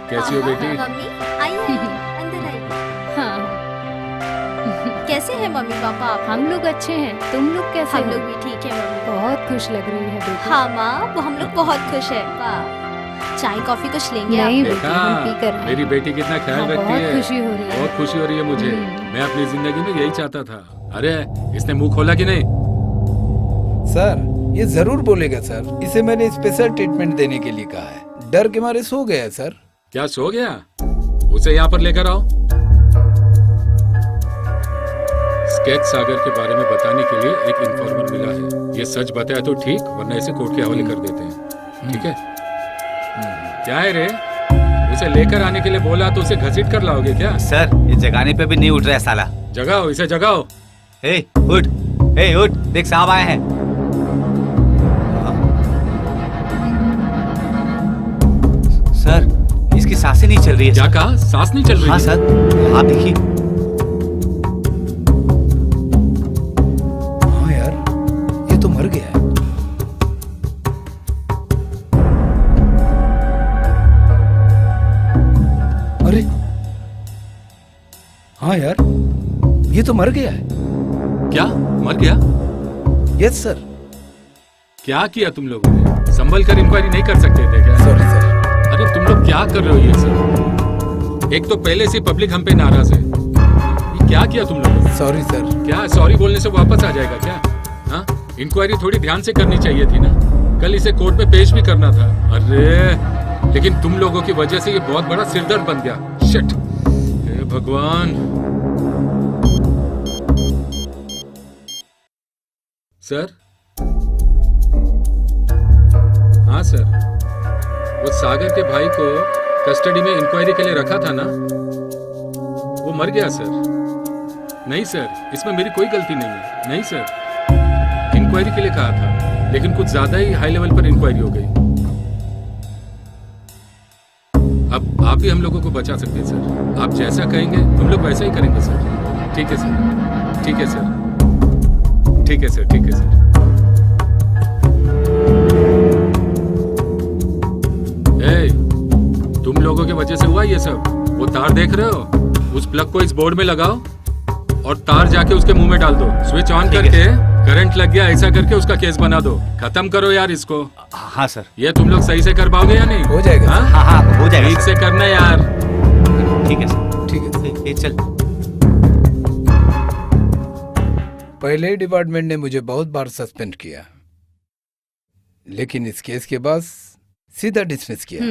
कैसी हो बेटी? मम्मी आइए, अंदर आइए। हाँ, कैसे हैं मम्मी पापा आप? हम लोग अच्छे हैं, तुम लोग कैसे हम हो? लोग भी ठीक है मम्मी। बहुत खुश लग रही है बेटी। हाँ माँ, वो हम लोग बहुत खुश है। वाह, चाय कॉफी कुछ लेंगे आप? नहीं बेटी, हम पी कर आए। मेरी बेटी कितना ख्याल हाँ, रखती बहुत है। खुशी हो रही है। बहुत खुशी हो रही है मुझे। मैं अपनी जिंदगी में यही चाहता था। अरे इसने मुंह खोला कि नहीं? सर, ये जरूर बोलेगा सर, इसे मैंने स्पेशल ट्रीटमेंट देने के लिए कहा है। डर के मारे सो गया है सर। क्या सो गया? उसे यहाँ पर लेकर आओ। स्केच सागर के बारे में बताने के लिए एक इन्फॉर्मर मिला है। ये सच बताया तो ठीक, वरना इसे कोर्ट के हवाले कर देते हैं। ठीक है? क्या है रे? उसे लेकर आने के लिए बोला तो उसे घसीट कर लाओगे क्या? सर ये जगाने पे भी नहीं उठ रहा है साला। जगाओ इसे, जगाओ। उठ, उठ, देख सांप आए हैं। सर इसकी सांसें नहीं चल रही है। क्या कहा? सांस नहीं चल रही? हाँ सर, आप देखिए। हाँ यार, ये तो मर गया है। अरे हाँ यार, ये तो मर गया है। क्या मर गया? Yes sir. क्या किया तुम लोगों ने? संभल कर इंक्वायरी नहीं कर सकते थे क्या? Sorry sir. अरे तुम लोग क्या कर रहे हो ये सब? एक तो पहले से पब्लिक हम पे नाराज है। ये क्या किया तुम लोगों ने? Sorry sir. क्या सॉरी बोलने से वापस आ जाएगा क्या? हाँ, इंक्वायरी थोड़ी ध्यान से करनी चाहिए थी ना। कल इसे कोर्ट में पेश भी करना था। अरे लेकिन तुम लोगों की वजह से ये बहुत बड़ा सिरदर्द बन गया। शिट, हे भगवान। सर? हाँ सर, वो सागर के भाई को कस्टडी में इंक्वायरी के लिए रखा था ना, वो मर गया सर। नहीं सर, इसमें मेरी कोई गलती नहीं है। नहीं सर, इंक्वायरी के लिए कहा था, लेकिन कुछ ज्यादा ही हाई लेवल पर इंक्वायरी हो गई। अब आप ही हम लोगों को बचा सकते हैं सर। आप जैसा कहेंगे हम लोग वैसा ही करेंगे सर। ठीक है सर, ठीक है सर, ठीक है सर, ठीक है सर। तुम लोगों की वजह से हुआ ये सब। वो तार देख रहे हो? उस प्लग को इस बोर्ड में लगाओ और तार जाके उसके मुंह में डाल दो। स्विच ऑन करके करंट लग गया ऐसा करके उसका केस बना दो। खत्म करो यार इसको। हाँ सर। ये तुम लोग सही से कर पाओगे या नहीं? हो जाएगा। हाँ हाँ हो जाएगा। ठीक से करना यार। ठीक है सर। ठीक है। ये चल। पहले ही डिपार्टमेंट ने मुझे बहुत बार सस्पेंड किया, लेकिन इस केस के बाद सीधा डिसमिस किया।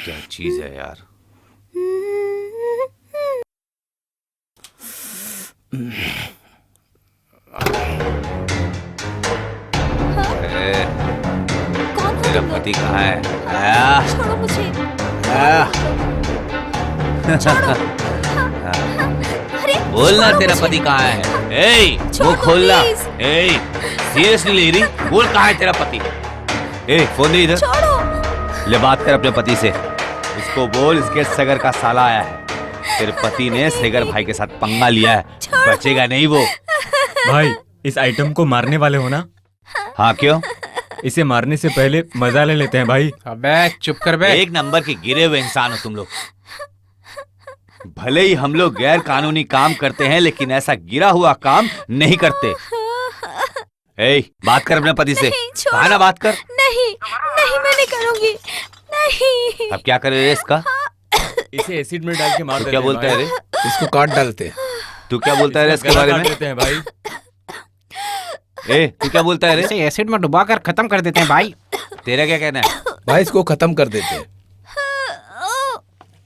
क्या चीज है यार। तेरा पति कहाँ है? छोड़ो मुझे। बोलना तेरा पति कहाँ है? ए, वो खोलना। ए, सीरियसली ले रही? बोल कहाँ है तेरा पति? ए, फोन दे इधर। ले बात कर अपने पति से। उसको बोल इसके सगर का साला आया है। तेरे पति ने सगर भाई के साथ पंगा लिया है, बचेगा नहीं वो। भाई इस आइटम को मारने वाले हो ना? हाँ क्यों? इसे मारने से पहले मजा ले लेते हैं भाई। अबे चुप कर बे। एक नंबर के गिरे हुए इंसान हो तुम लोग। भले ही हम लोग गैर कानूनी काम करते हैं, लेकिन ऐसा गिरा हुआ काम नहीं करते। ए, बात कर अपने पति से। कहा ना बात कर। नहीं नहीं मैं नहीं करूंगी। नहीं। अब क्या करे रे इसका? इसे एसिड में डाल के मार तू देते क्या हैं बोलता है रे? इसको काट डालते हैं। तू क्या बोलता है रे इसके बारे में? देते हैं भाई। ए, तू क्या बोलता है रे? इसे एसिड में डुबाकर खत्म कर देते हैं भाई। तेरा क्या कहना है? भाई इसको खत्म कर देते हैं।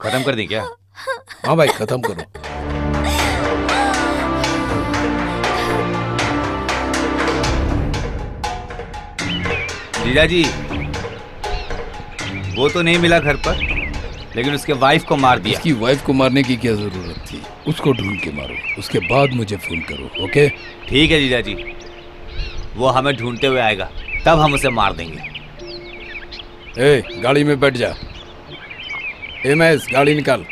खत्म कर दी क्या? हाँ भाई खत्म करो। जीजा जी, वो तो नहीं मिला घर पर, लेकिन उसके वाइफ को मार दिया। उसकी वाइफ को मारने की क्या जरूरत थी? उसको ढूंढ के मारो, उसके बाद मुझे फोन करो। ओके? ठीक है जीजा जी, वो हमें ढूंढते हुए आएगा, तब हम उसे मार देंगे। ए, गाड़ी में बैठ जा। एमएस गाड़ी निकाल।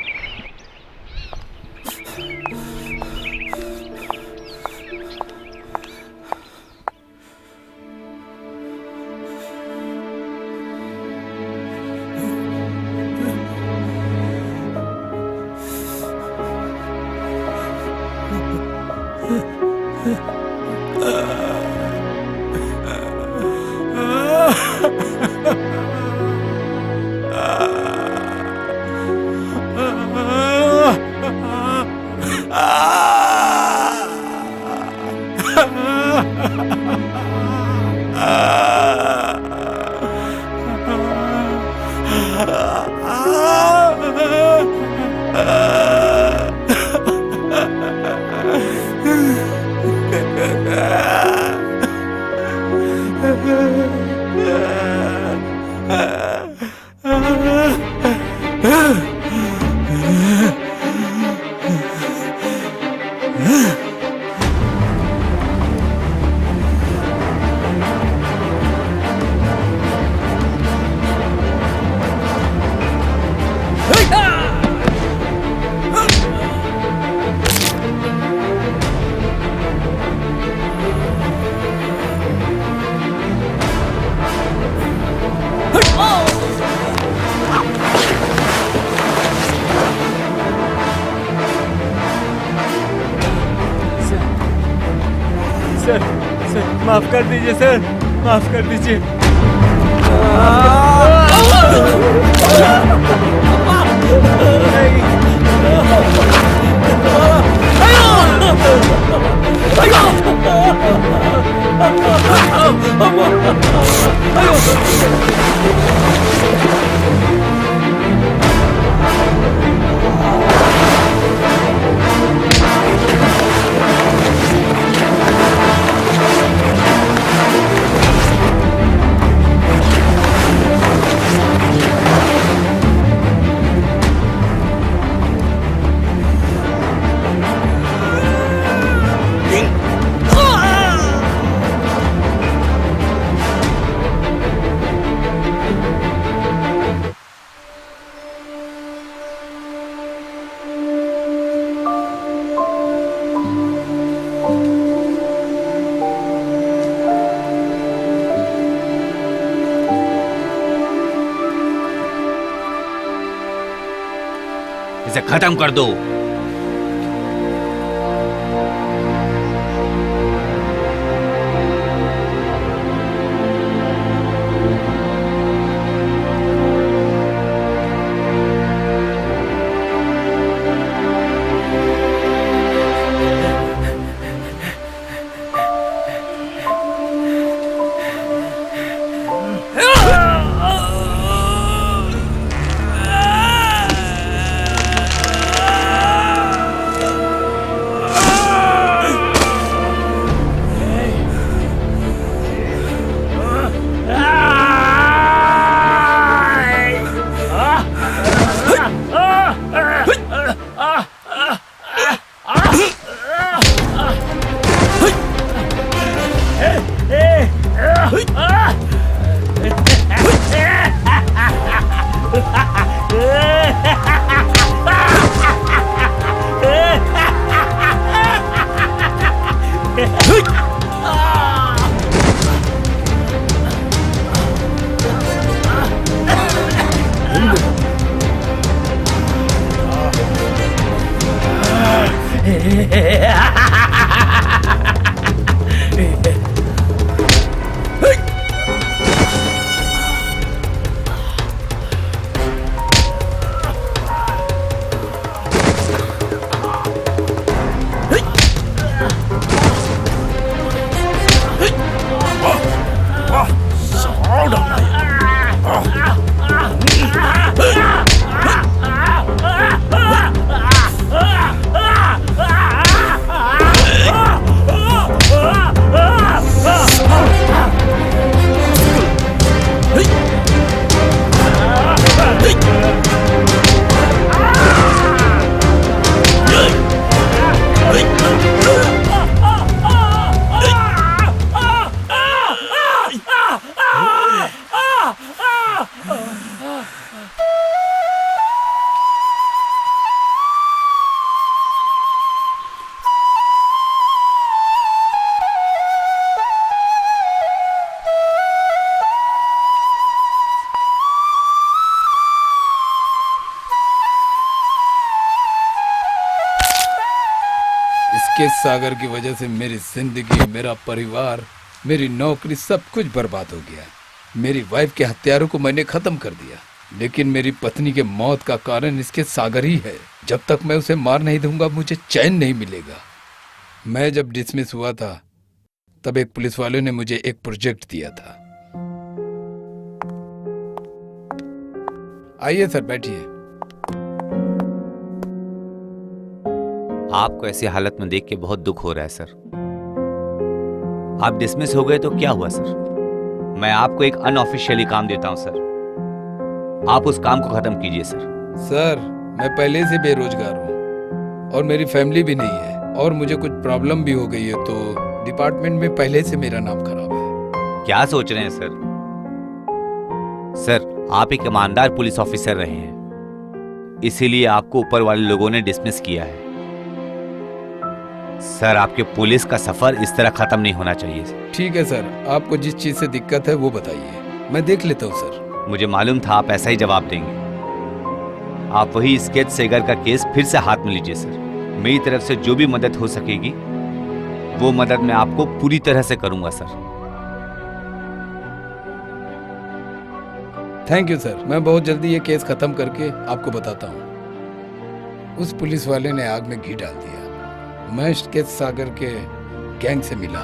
सर माफ कर दीजिए सर, माफ कर दीजिए। इसे खत्म कर दो। केस सागर की वजह से मेरी जिंदगी, मेरा परिवार, मेरी नौकरी, सब कुछ बर्बाद हो गया। मेरी वाइफ के हत्यारों को मैंने खत्म कर दिया, लेकिन मेरी पत्नी के मौत का कारण इसके सागर ही है। जब तक मैं उसे मार नहीं दूंगा मुझे चैन नहीं मिलेगा। मैं जब डिसमिस हुआ था तब एक पुलिस वाले ने मुझे एक प्रोजेक्ट दिया था। आइए सर, बैठिए। आपको ऐसी हालत में देख के बहुत दुख हो रहा है सर। आप डिसमिस हो गए तो क्या हुआ सर? मैं आपको एक अनऑफिशियली काम देता हूं सर, आप उस काम को खत्म कीजिए सर। सर, मैं पहले से बेरोजगार हूँ और मेरी फैमिली भी नहीं है और मुझे कुछ प्रॉब्लम भी हो गई है, तो डिपार्टमेंट में पहले से मेरा नाम खराब है। क्या सोच रहे हैं सर? सर, आप एक ईमानदार पुलिस ऑफिसर रहे हैं, इसीलिए आपको ऊपर वाले लोगों ने डिसमिस किया है। सर, आपके पुलिस का सफर इस तरह खत्म नहीं होना चाहिए। ठीक है सर, आपको जिस चीज से दिक्कत है वो बताइए, मैं देख लेता हूँ सर। मुझे मालूम था आप ऐसा ही जवाब देंगे। आप वही स्केच सेगर का केस फिर से हाथ में लीजिए सर। मेरी तरफ से जो भी मदद हो सकेगी वो मदद मैं आपको पूरी तरह से करूंगा सर। थैंक यू सर, मैं बहुत जल्दी ये केस खत्म करके आपको बताता हूँ। उस पुलिस वाले ने आग में घी डाल दिया। मैं स्केच सागर के गैंग से मिला।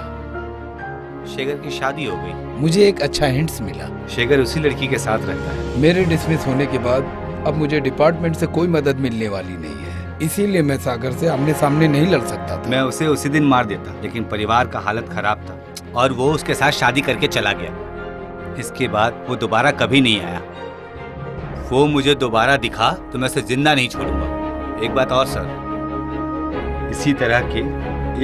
शेगर की शादी हो गई। मुझे एक अच्छा हिंट्स मिला। शेगर उसी लड़की के साथ रहता है। मेरे डिसमिस होने के बाद अब मुझे डिपार्टमेंट से कोई मदद मिलने वाली नहीं है, इसीलिए मैं सागर से आमने सामने नहीं लड़ सकता था। मैं उसे उसी दिन मार देता, लेकिन परिवार का हालत खराब था और वो उसके साथ शादी करके चला गया। इसके बाद वो दोबारा कभी नहीं आया। वो मुझे दोबारा दिखा तो मैं उसे जिंदा नहीं छोड़ूंगा। एक बात और सर, इसी तरह के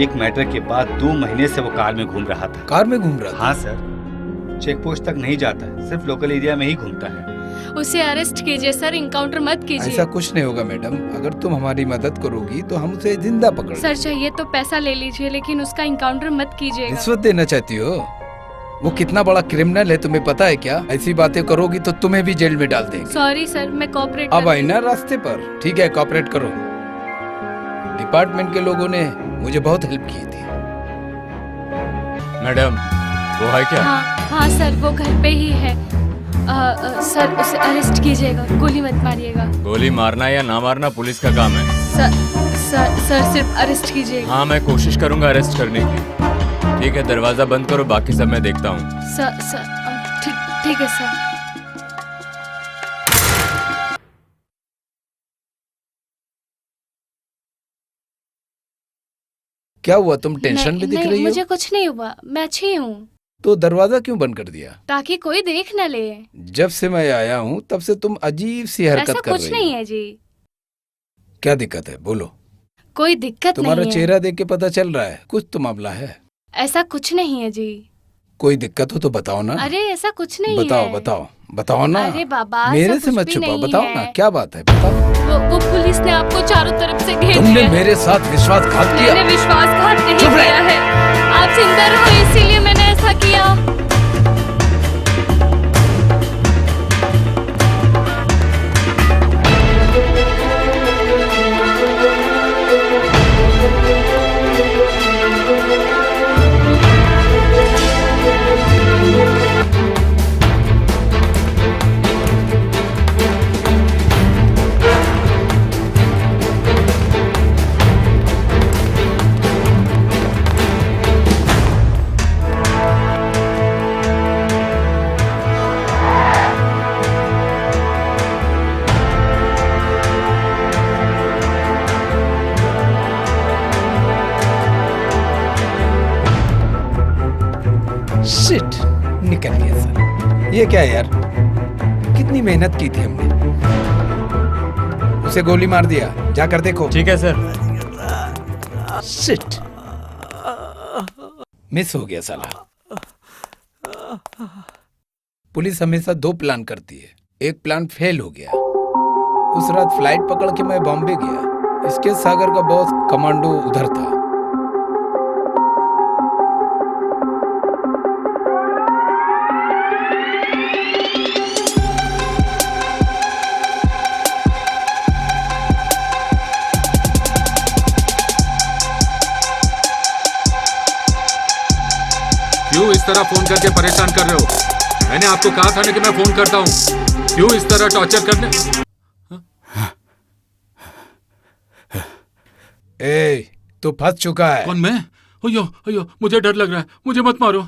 एक मैटर के बाद 2 महीने से वो कार में घूम रहा था। कार में घूम रहा था? हाँ सर, चेक पोस्ट तक नहीं जाता है, सिर्फ लोकल एरिया में ही घूमता है। उसे अरेस्ट कीजिए सर, इनकाउंटर मत कीजिए। ऐसा कुछ नहीं होगा मैडम, अगर तुम हमारी मदद करोगी तो हम उसे जिंदा पकड़। सर, चाहिए तो पैसा ले लीजिए, लेकिन उसका इनकाउंटर मत कीजिएगा। रिश्वत देना चाहती हो? वो कितना बड़ा क्रिमिनल है तुम्हें पता है क्या? ऐसी बातें करोगी तो तुम्हें भी जेल में डाल देंगे। सॉरी सर, मैं कोऑपरेट अब आई ना रास्ते पर। ठीक है, कोऑपरेट करो। डिपार्टमेंट के लोगों ने मुझे बहुत हेल्प की थी। मैडम, वो है क्या? हाँ सर, वो घर पे ही है। सर, उसे अरेस्ट कीजिएगा, गोली मत मारिएगा। गोली मारना या ना मारना पुलिस का काम है। सर सिर्फ अरेस्ट कीजिएगा। हाँ, मैं कोशिश करूंगा अरेस्ट करने की। ठीक है, दरवाजा बंद करो, बाकी सब मैं देखता हूँ। सर, ठीक है सर। क्या हुआ, तुम टेंशन में दिख रही हो? मुझे कुछ नहीं हुआ, मैं अच्छी हूँ। तो दरवाजा क्यों बंद कर दिया? ताकि कोई देख न ले। जब से मैं आया हूँ तब से तुम अजीब सी हरकत कर रही हो। ऐसा कुछ नहीं है जी। क्या दिक्कत है, बोलो। कोई दिक्कत नहीं है। तुम्हारा चेहरा देख के पता चल रहा है कुछ तो मामला है। ऐसा कुछ नहीं है जी। कोई दिक्कत हो तो बताओ ना। अरे ऐसा कुछ नहीं बताओ, है। बताओ ना। अरे बाबा, मेरे से मत छुपाओ, बताओ ना क्या बात है, बताओ। वो पुलिस ने आपको चारों तरफ से घेर लिया। तुमने मेरे साथ विश्वासघात किया। मैंने विश्वासघात नहीं किया है। आप जिंदा रहो इसीलिए मैंने ऐसा किया। शिट, निकल गया सर। ये क्या है यार, कितनी मेहनत की थी हमने। उसे गोली मार दिया, जाकर देखो। ठीक है सर। शिट, मिस हो गया साला। पुलिस हमेशा 2 प्लान करती है, एक प्लान फेल हो गया। उस रात फ्लाइट पकड़ के मैं बॉम्बे गया। इसके सागर का बॉस कमांडो उधर था। क्यों इस तरह फोन करके परेशान कर रहे हो? मैंने आपको कहा था ना कि मैं फोन करता हूँ। क्यों इस तरह टॉर्चर करने? ए, तू फंस चुका है। कौन, मैं? अयो अयो, मुझे डर लग रहा है, मुझे मत मारो।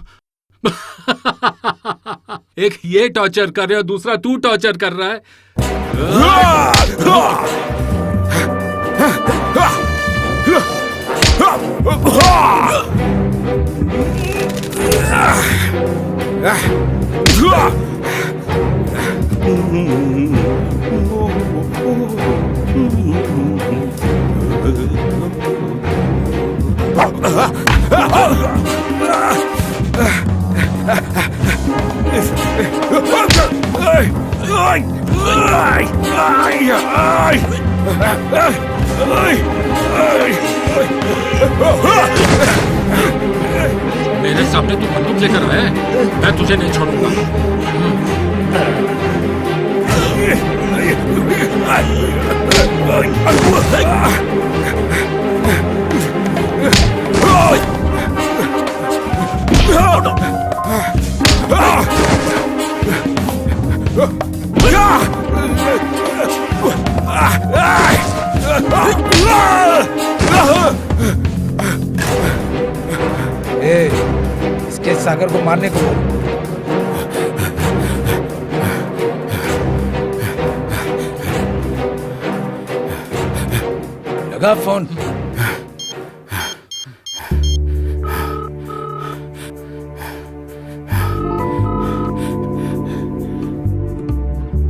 एक ये टॉर्चर कर रहा है, दूसरा तू टॉर्चर कर रहा है। मेरे सामने तू बंदूक लेकर आया है, मैं तुझे नहीं छोड़ूंगा। इसके सागर को मारने को बोल। लगा फोन।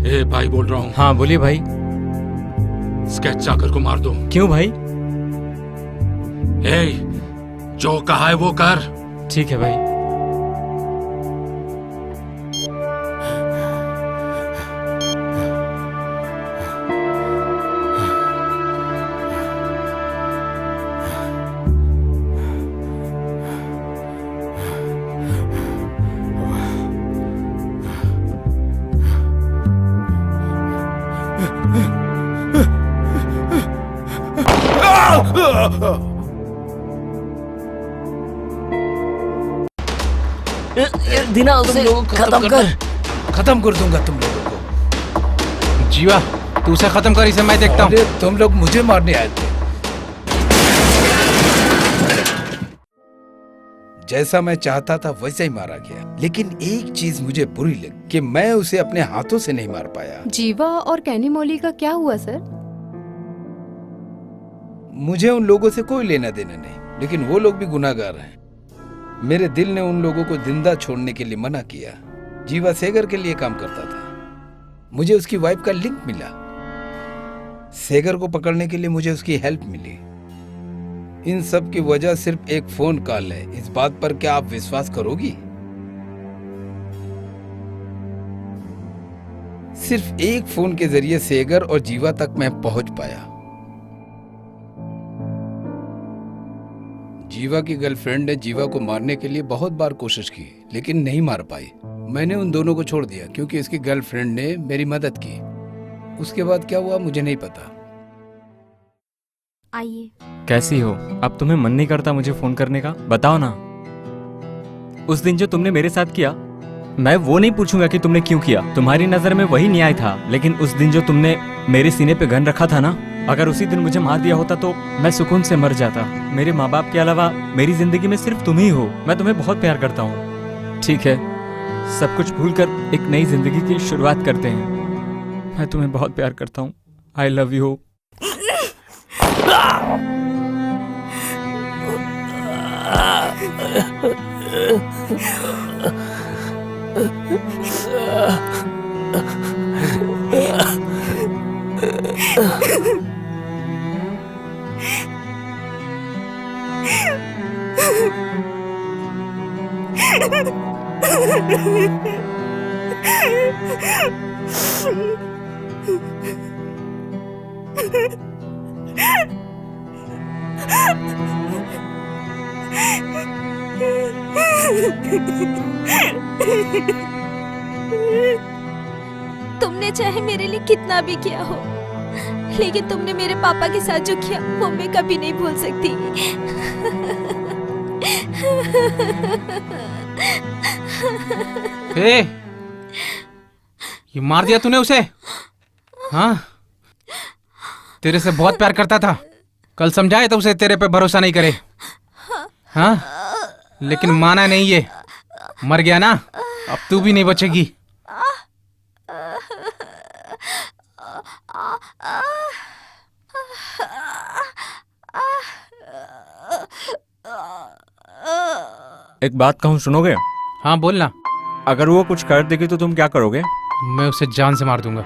ए भाई बोल रहा हूँ। हाँ बोलिए भाई। स्केच सागर को मार दो। क्यों भाई? ए, जो कहा है वो कर। ठीक है भाई। दिना उसे खत्म कर दूंगा तुम लोगों को। जीवा, तू उसे खत्म कर, इसे मैं देखता हूँ। अरे तुम लोग मुझे मारने आए थे। जैसा मैं चाहता था वैसा ही मारा गया, लेकिन एक चीज मुझे बुरी लगी कि मैं उसे अपने हाथों से नहीं मार पाया। जीवा और कैनी मौली का क्या हुआ सर? मुझे उन लोगों से कोई लेना देना नहीं, लेकिन वो लोग भी गुनाहगार हैं। मेरे दिल ने उन लोगों को जिंदा छोड़ने के लिए मना किया। जीवा सेगर के लिए काम करता था। मुझे उसकी वाइफ का लिंक मिला। सेगर को पकड़ने के लिए मुझे उसकी हेल्प मिली। इन सब की वजह सिर्फ एक फोन कॉल है। इस बात पर क्या आप विश्वास करोगी? सिर्फ एक फोन के जरिए सेगर और जीवा तक मैं पहुंच पाया। जीवा की गर्लफ्रेंड ने जीवा को मारने के लिए बहुत बार कोशिश की, लेकिन नहीं मार पाई। मैंने उन दोनों को छोड़ दिया क्योंकि इसकी गर्लफ्रेंड ने मेरी मदद की। उसके बाद क्या हुआ मुझे नहीं पता। आइए। कैसी हो? अब तुम्हें मन नहीं करता मुझे फोन करने का? बताओ ना। उस दिन जो तुमने मेरे साथ किया, मैं वो नहीं पूछूंगा कि तुमने क्यों किया। तुम्हारी नजर में वही न्याय था, लेकिन उस दिन जो तुमने मेरे सीने पे गन रखा था ना, अगर उसी दिन मुझे मार दिया होता तो मैं सुकून से मर जाता। मेरे माँ बाप के अलावा मेरी जिंदगी में सिर्फ तुम ही हो। मैं तुम्हें बहुत प्यार करता हूँ। ठीक है, सब कुछ भूलकर एक नई जिंदगी की शुरुआत करते हैं। मैं तुम्हें बहुत प्यार करता हूँ। I love you. तुमने चाहे मेरे लिए कितना भी किया हो, लेकिन तुमने मेरे पापा के साथ जो किया वो मैं कभी नहीं भूल सकती। ए, ये मार दिया तूने उसे? हाँ, तेरे से बहुत प्यार करता था। कल समझाए तो उसे तेरे पे भरोसा नहीं करे। हाँ, लेकिन माना नहीं, ये मर गया ना, अब तू भी नहीं बचेगी। एक बात कहूँ, सुनोगे? हाँ बोलना। अगर वो कुछ कर देगी तो तुम क्या करोगे? मैं उसे जान से मार दूंगा।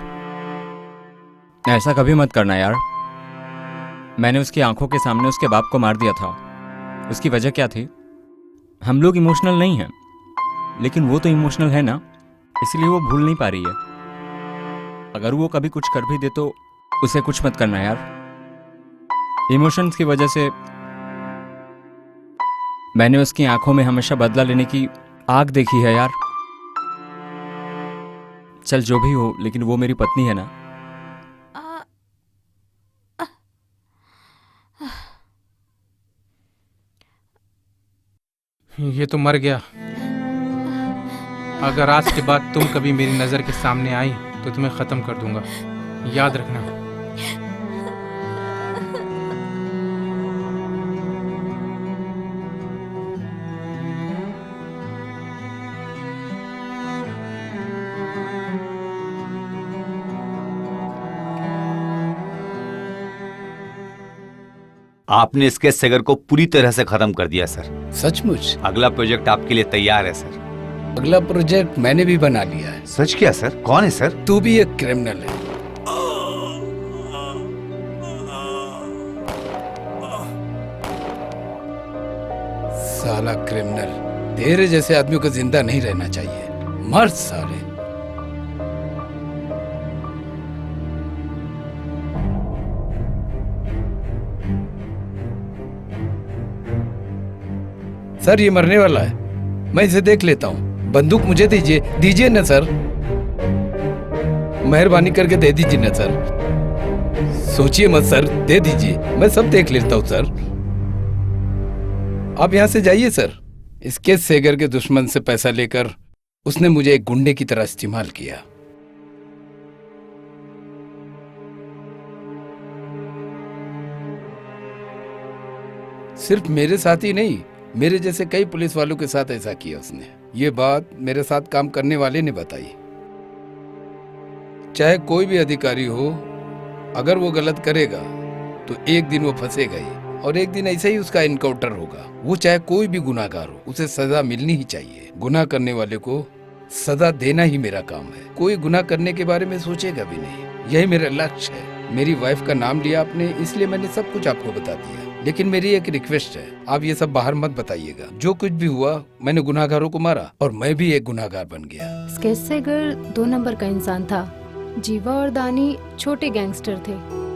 ऐसा कभी मत करना यार। मैंने उसकी आंखों के सामने उसके बाप को मार दिया था। उसकी वजह क्या थी? हम लोग इमोशनल नहीं हैं, लेकिन वो तो इमोशनल है ना, इसलिए वो भूल नहीं पा रही है। अगर वो कभी कुछ कर भी दे तो उसे कुछ मत करना यार। इमोशंस की वजह से मैंने उसकी आंखों में हमेशा बदला लेने की आग देखी है यार। चल जो भी हो, लेकिन वो मेरी पत्नी है ना। ये तो मर गया। अगर आज के बाद तुम कभी मेरी नजर के सामने आई तो तुम्हें खत्म कर दूंगा, याद रखना। आपने इसके सेगर को पूरी तरह से खत्म कर दिया सर। सचमुच? अगला प्रोजेक्ट आपके लिए तैयार है सर। अगला प्रोजेक्ट मैंने भी बना लिया है। सच क्या सर? कौन है सर? तू भी एक क्रिमिनल है। साला क्रिमिनल, तेरे जैसे आदमी को जिंदा नहीं रहना चाहिए। मर साले। सर ये मरने वाला है, मैं इसे देख लेता हूँ। बंदूक मुझे दीजिए, दीजिए ना सर, मेहरबानी करके दे दीजिए ना सर। सोचिए मत सर, दे दीजिए, मैं सब देख लेता हूँ सर। आप यहाँ से जाइए सर। इसके सेगर के दुश्मन से पैसा लेकर उसने मुझे एक गुंडे की तरह इस्तेमाल किया। सिर्फ मेरे साथ ही नहीं, मेरे जैसे कई पुलिस वालों के साथ ऐसा किया उसने। ये बात मेरे साथ काम करने वाले ने बताई। चाहे कोई भी अधिकारी हो, अगर वो गलत करेगा तो एक दिन वो फंसेगा ही, और एक दिन ऐसे ही उसका इनकाउंटर होगा। वो चाहे कोई भी गुनाहगार हो, उसे सजा मिलनी ही चाहिए। गुनाह करने वाले को सजा देना ही मेरा काम है। कोई गुनाह करने के बारे में सोचेगा भी नहीं। यही मेरा लक्ष्य है। मेरी वाइफ का नाम लिया आपने, इसलिए मैंने सब कुछ आपको बता दिया। लेकिन मेरी एक रिक्वेस्ट है, आप ये सब बाहर मत बताइएगा। जो कुछ भी हुआ, मैंने गुनाहगारों को मारा और मैं भी एक गुनाहगार बन गया। स्केच सेगर 2 नंबर का इंसान था। जीवा और दानी छोटे गैंगस्टर थे।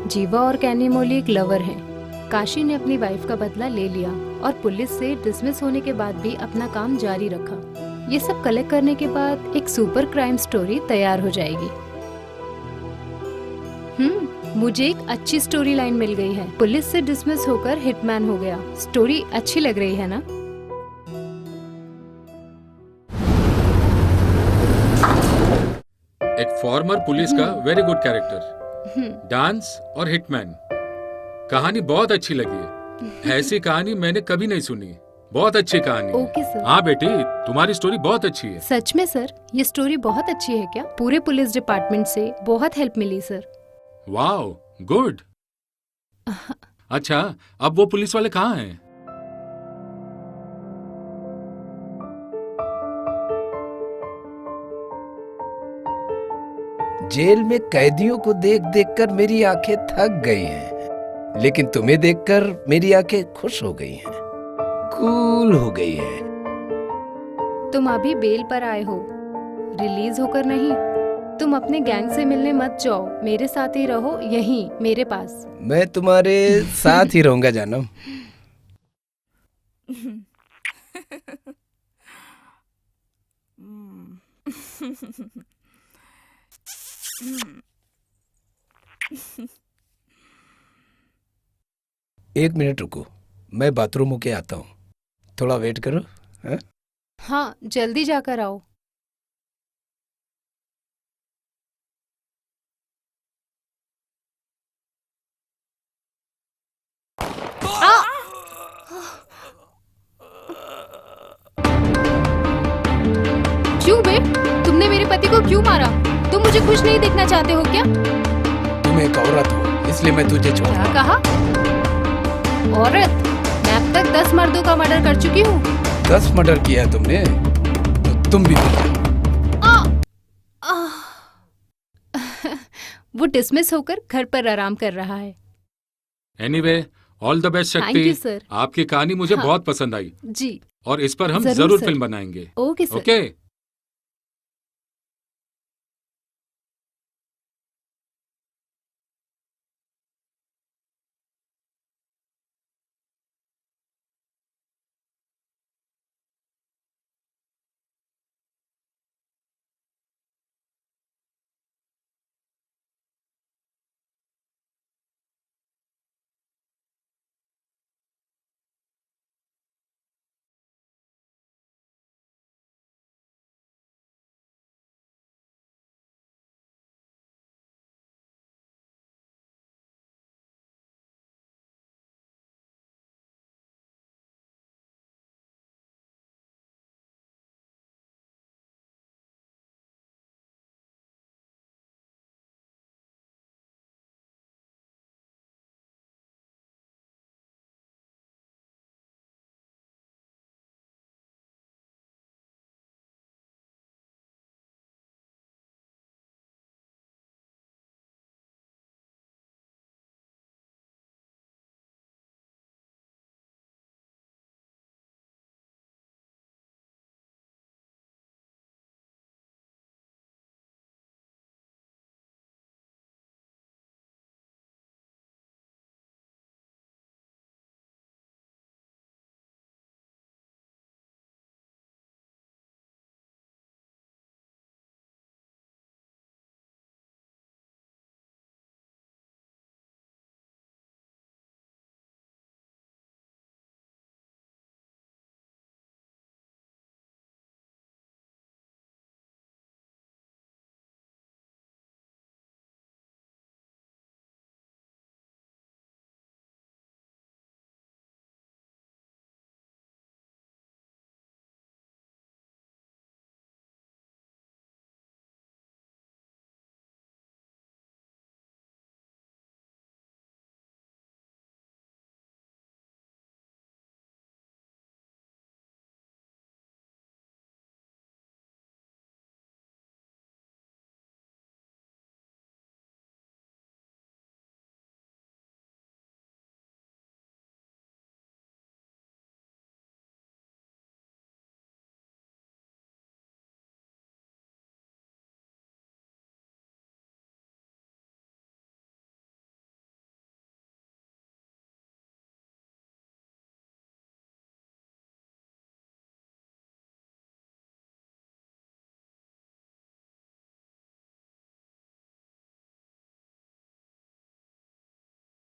जीवा और कैनी मोली एक लवर हैं। काशी ने अपनी वाइफ का बदला ले लिया और पुलिस से डिसमिस होने के बाद भी अपना काम जारी रखा। ये सब कलेक्ट करने के बाद एक सुपर क्राइम स्टोरी तैयार हो जाएगी। मुझे एक अच्छी स्टोरी लाइन मिल गई है। पुलिस से डिसमिस होकर हिटमैन हो गया। स्टोरी अच्छी लग रही है ना? एक फॉर्मर पुलिस का वेरी गुड कैरेक्टर, डांस और हिटमैन। कहानी बहुत अच्छी लगी। ऐसी कहानी मैंने कभी नहीं सुनी। बहुत अच्छी कहानी। Okay sir. हाँ बेटी, तुम्हारी स्टोरी बहुत अच्छी है। सच में सर, ये स्टोरी बहुत अच्छी है क्या? पूरे पुलिस डिपार्टमेंट से बहुत हेल्प मिली सर। Wow, good. अच्छा, अब वो पुलिस वाले कहाँ हैं? जेल में कैदियों को देख देख कर मेरी आंखें थक गई हैं, लेकिन तुम्हें देखकर मेरी आंखें खुश हो गई हैं, कूल हो गई हैं। तुम अभी बेल पर आए हो, रिलीज होकर नहीं। तुम अपने गैंग से मिलने मत जाओ, मेरे साथ ही रहो यहीं मेरे पास। मैं तुम्हारे साथ ही रहूंगा जानम। एक मिनट रुको, मैं बाथरूम होके आता हूँ। थोड़ा वेट करो। हाँ? हाँ, जल्दी जाकर आओ। क्यों बे? तुमने मेरे पति को क्यों मारा? तुम मुझे खुश नहीं देखना चाहते हो क्या? तुम एक औरत हो, इसलिए मैं तुझे छोड़ क्या कहा? औरत? मैं अब तक 10 मर्दों का मर्डर कर चुकी हूँ। 10 मर्डर किया है तुमने, तो तुम भी वो डिसमिस होकर घर पर आराम कर रहा है। Anyway, all the best Thank you, शक्ति। sir. आपकी कहानी मुझे हाँ। बहुत पसंद आई जी, और इस पर हम जरूर, जरूर सर। फिल्म बनाएंगे। Okay sir. ओके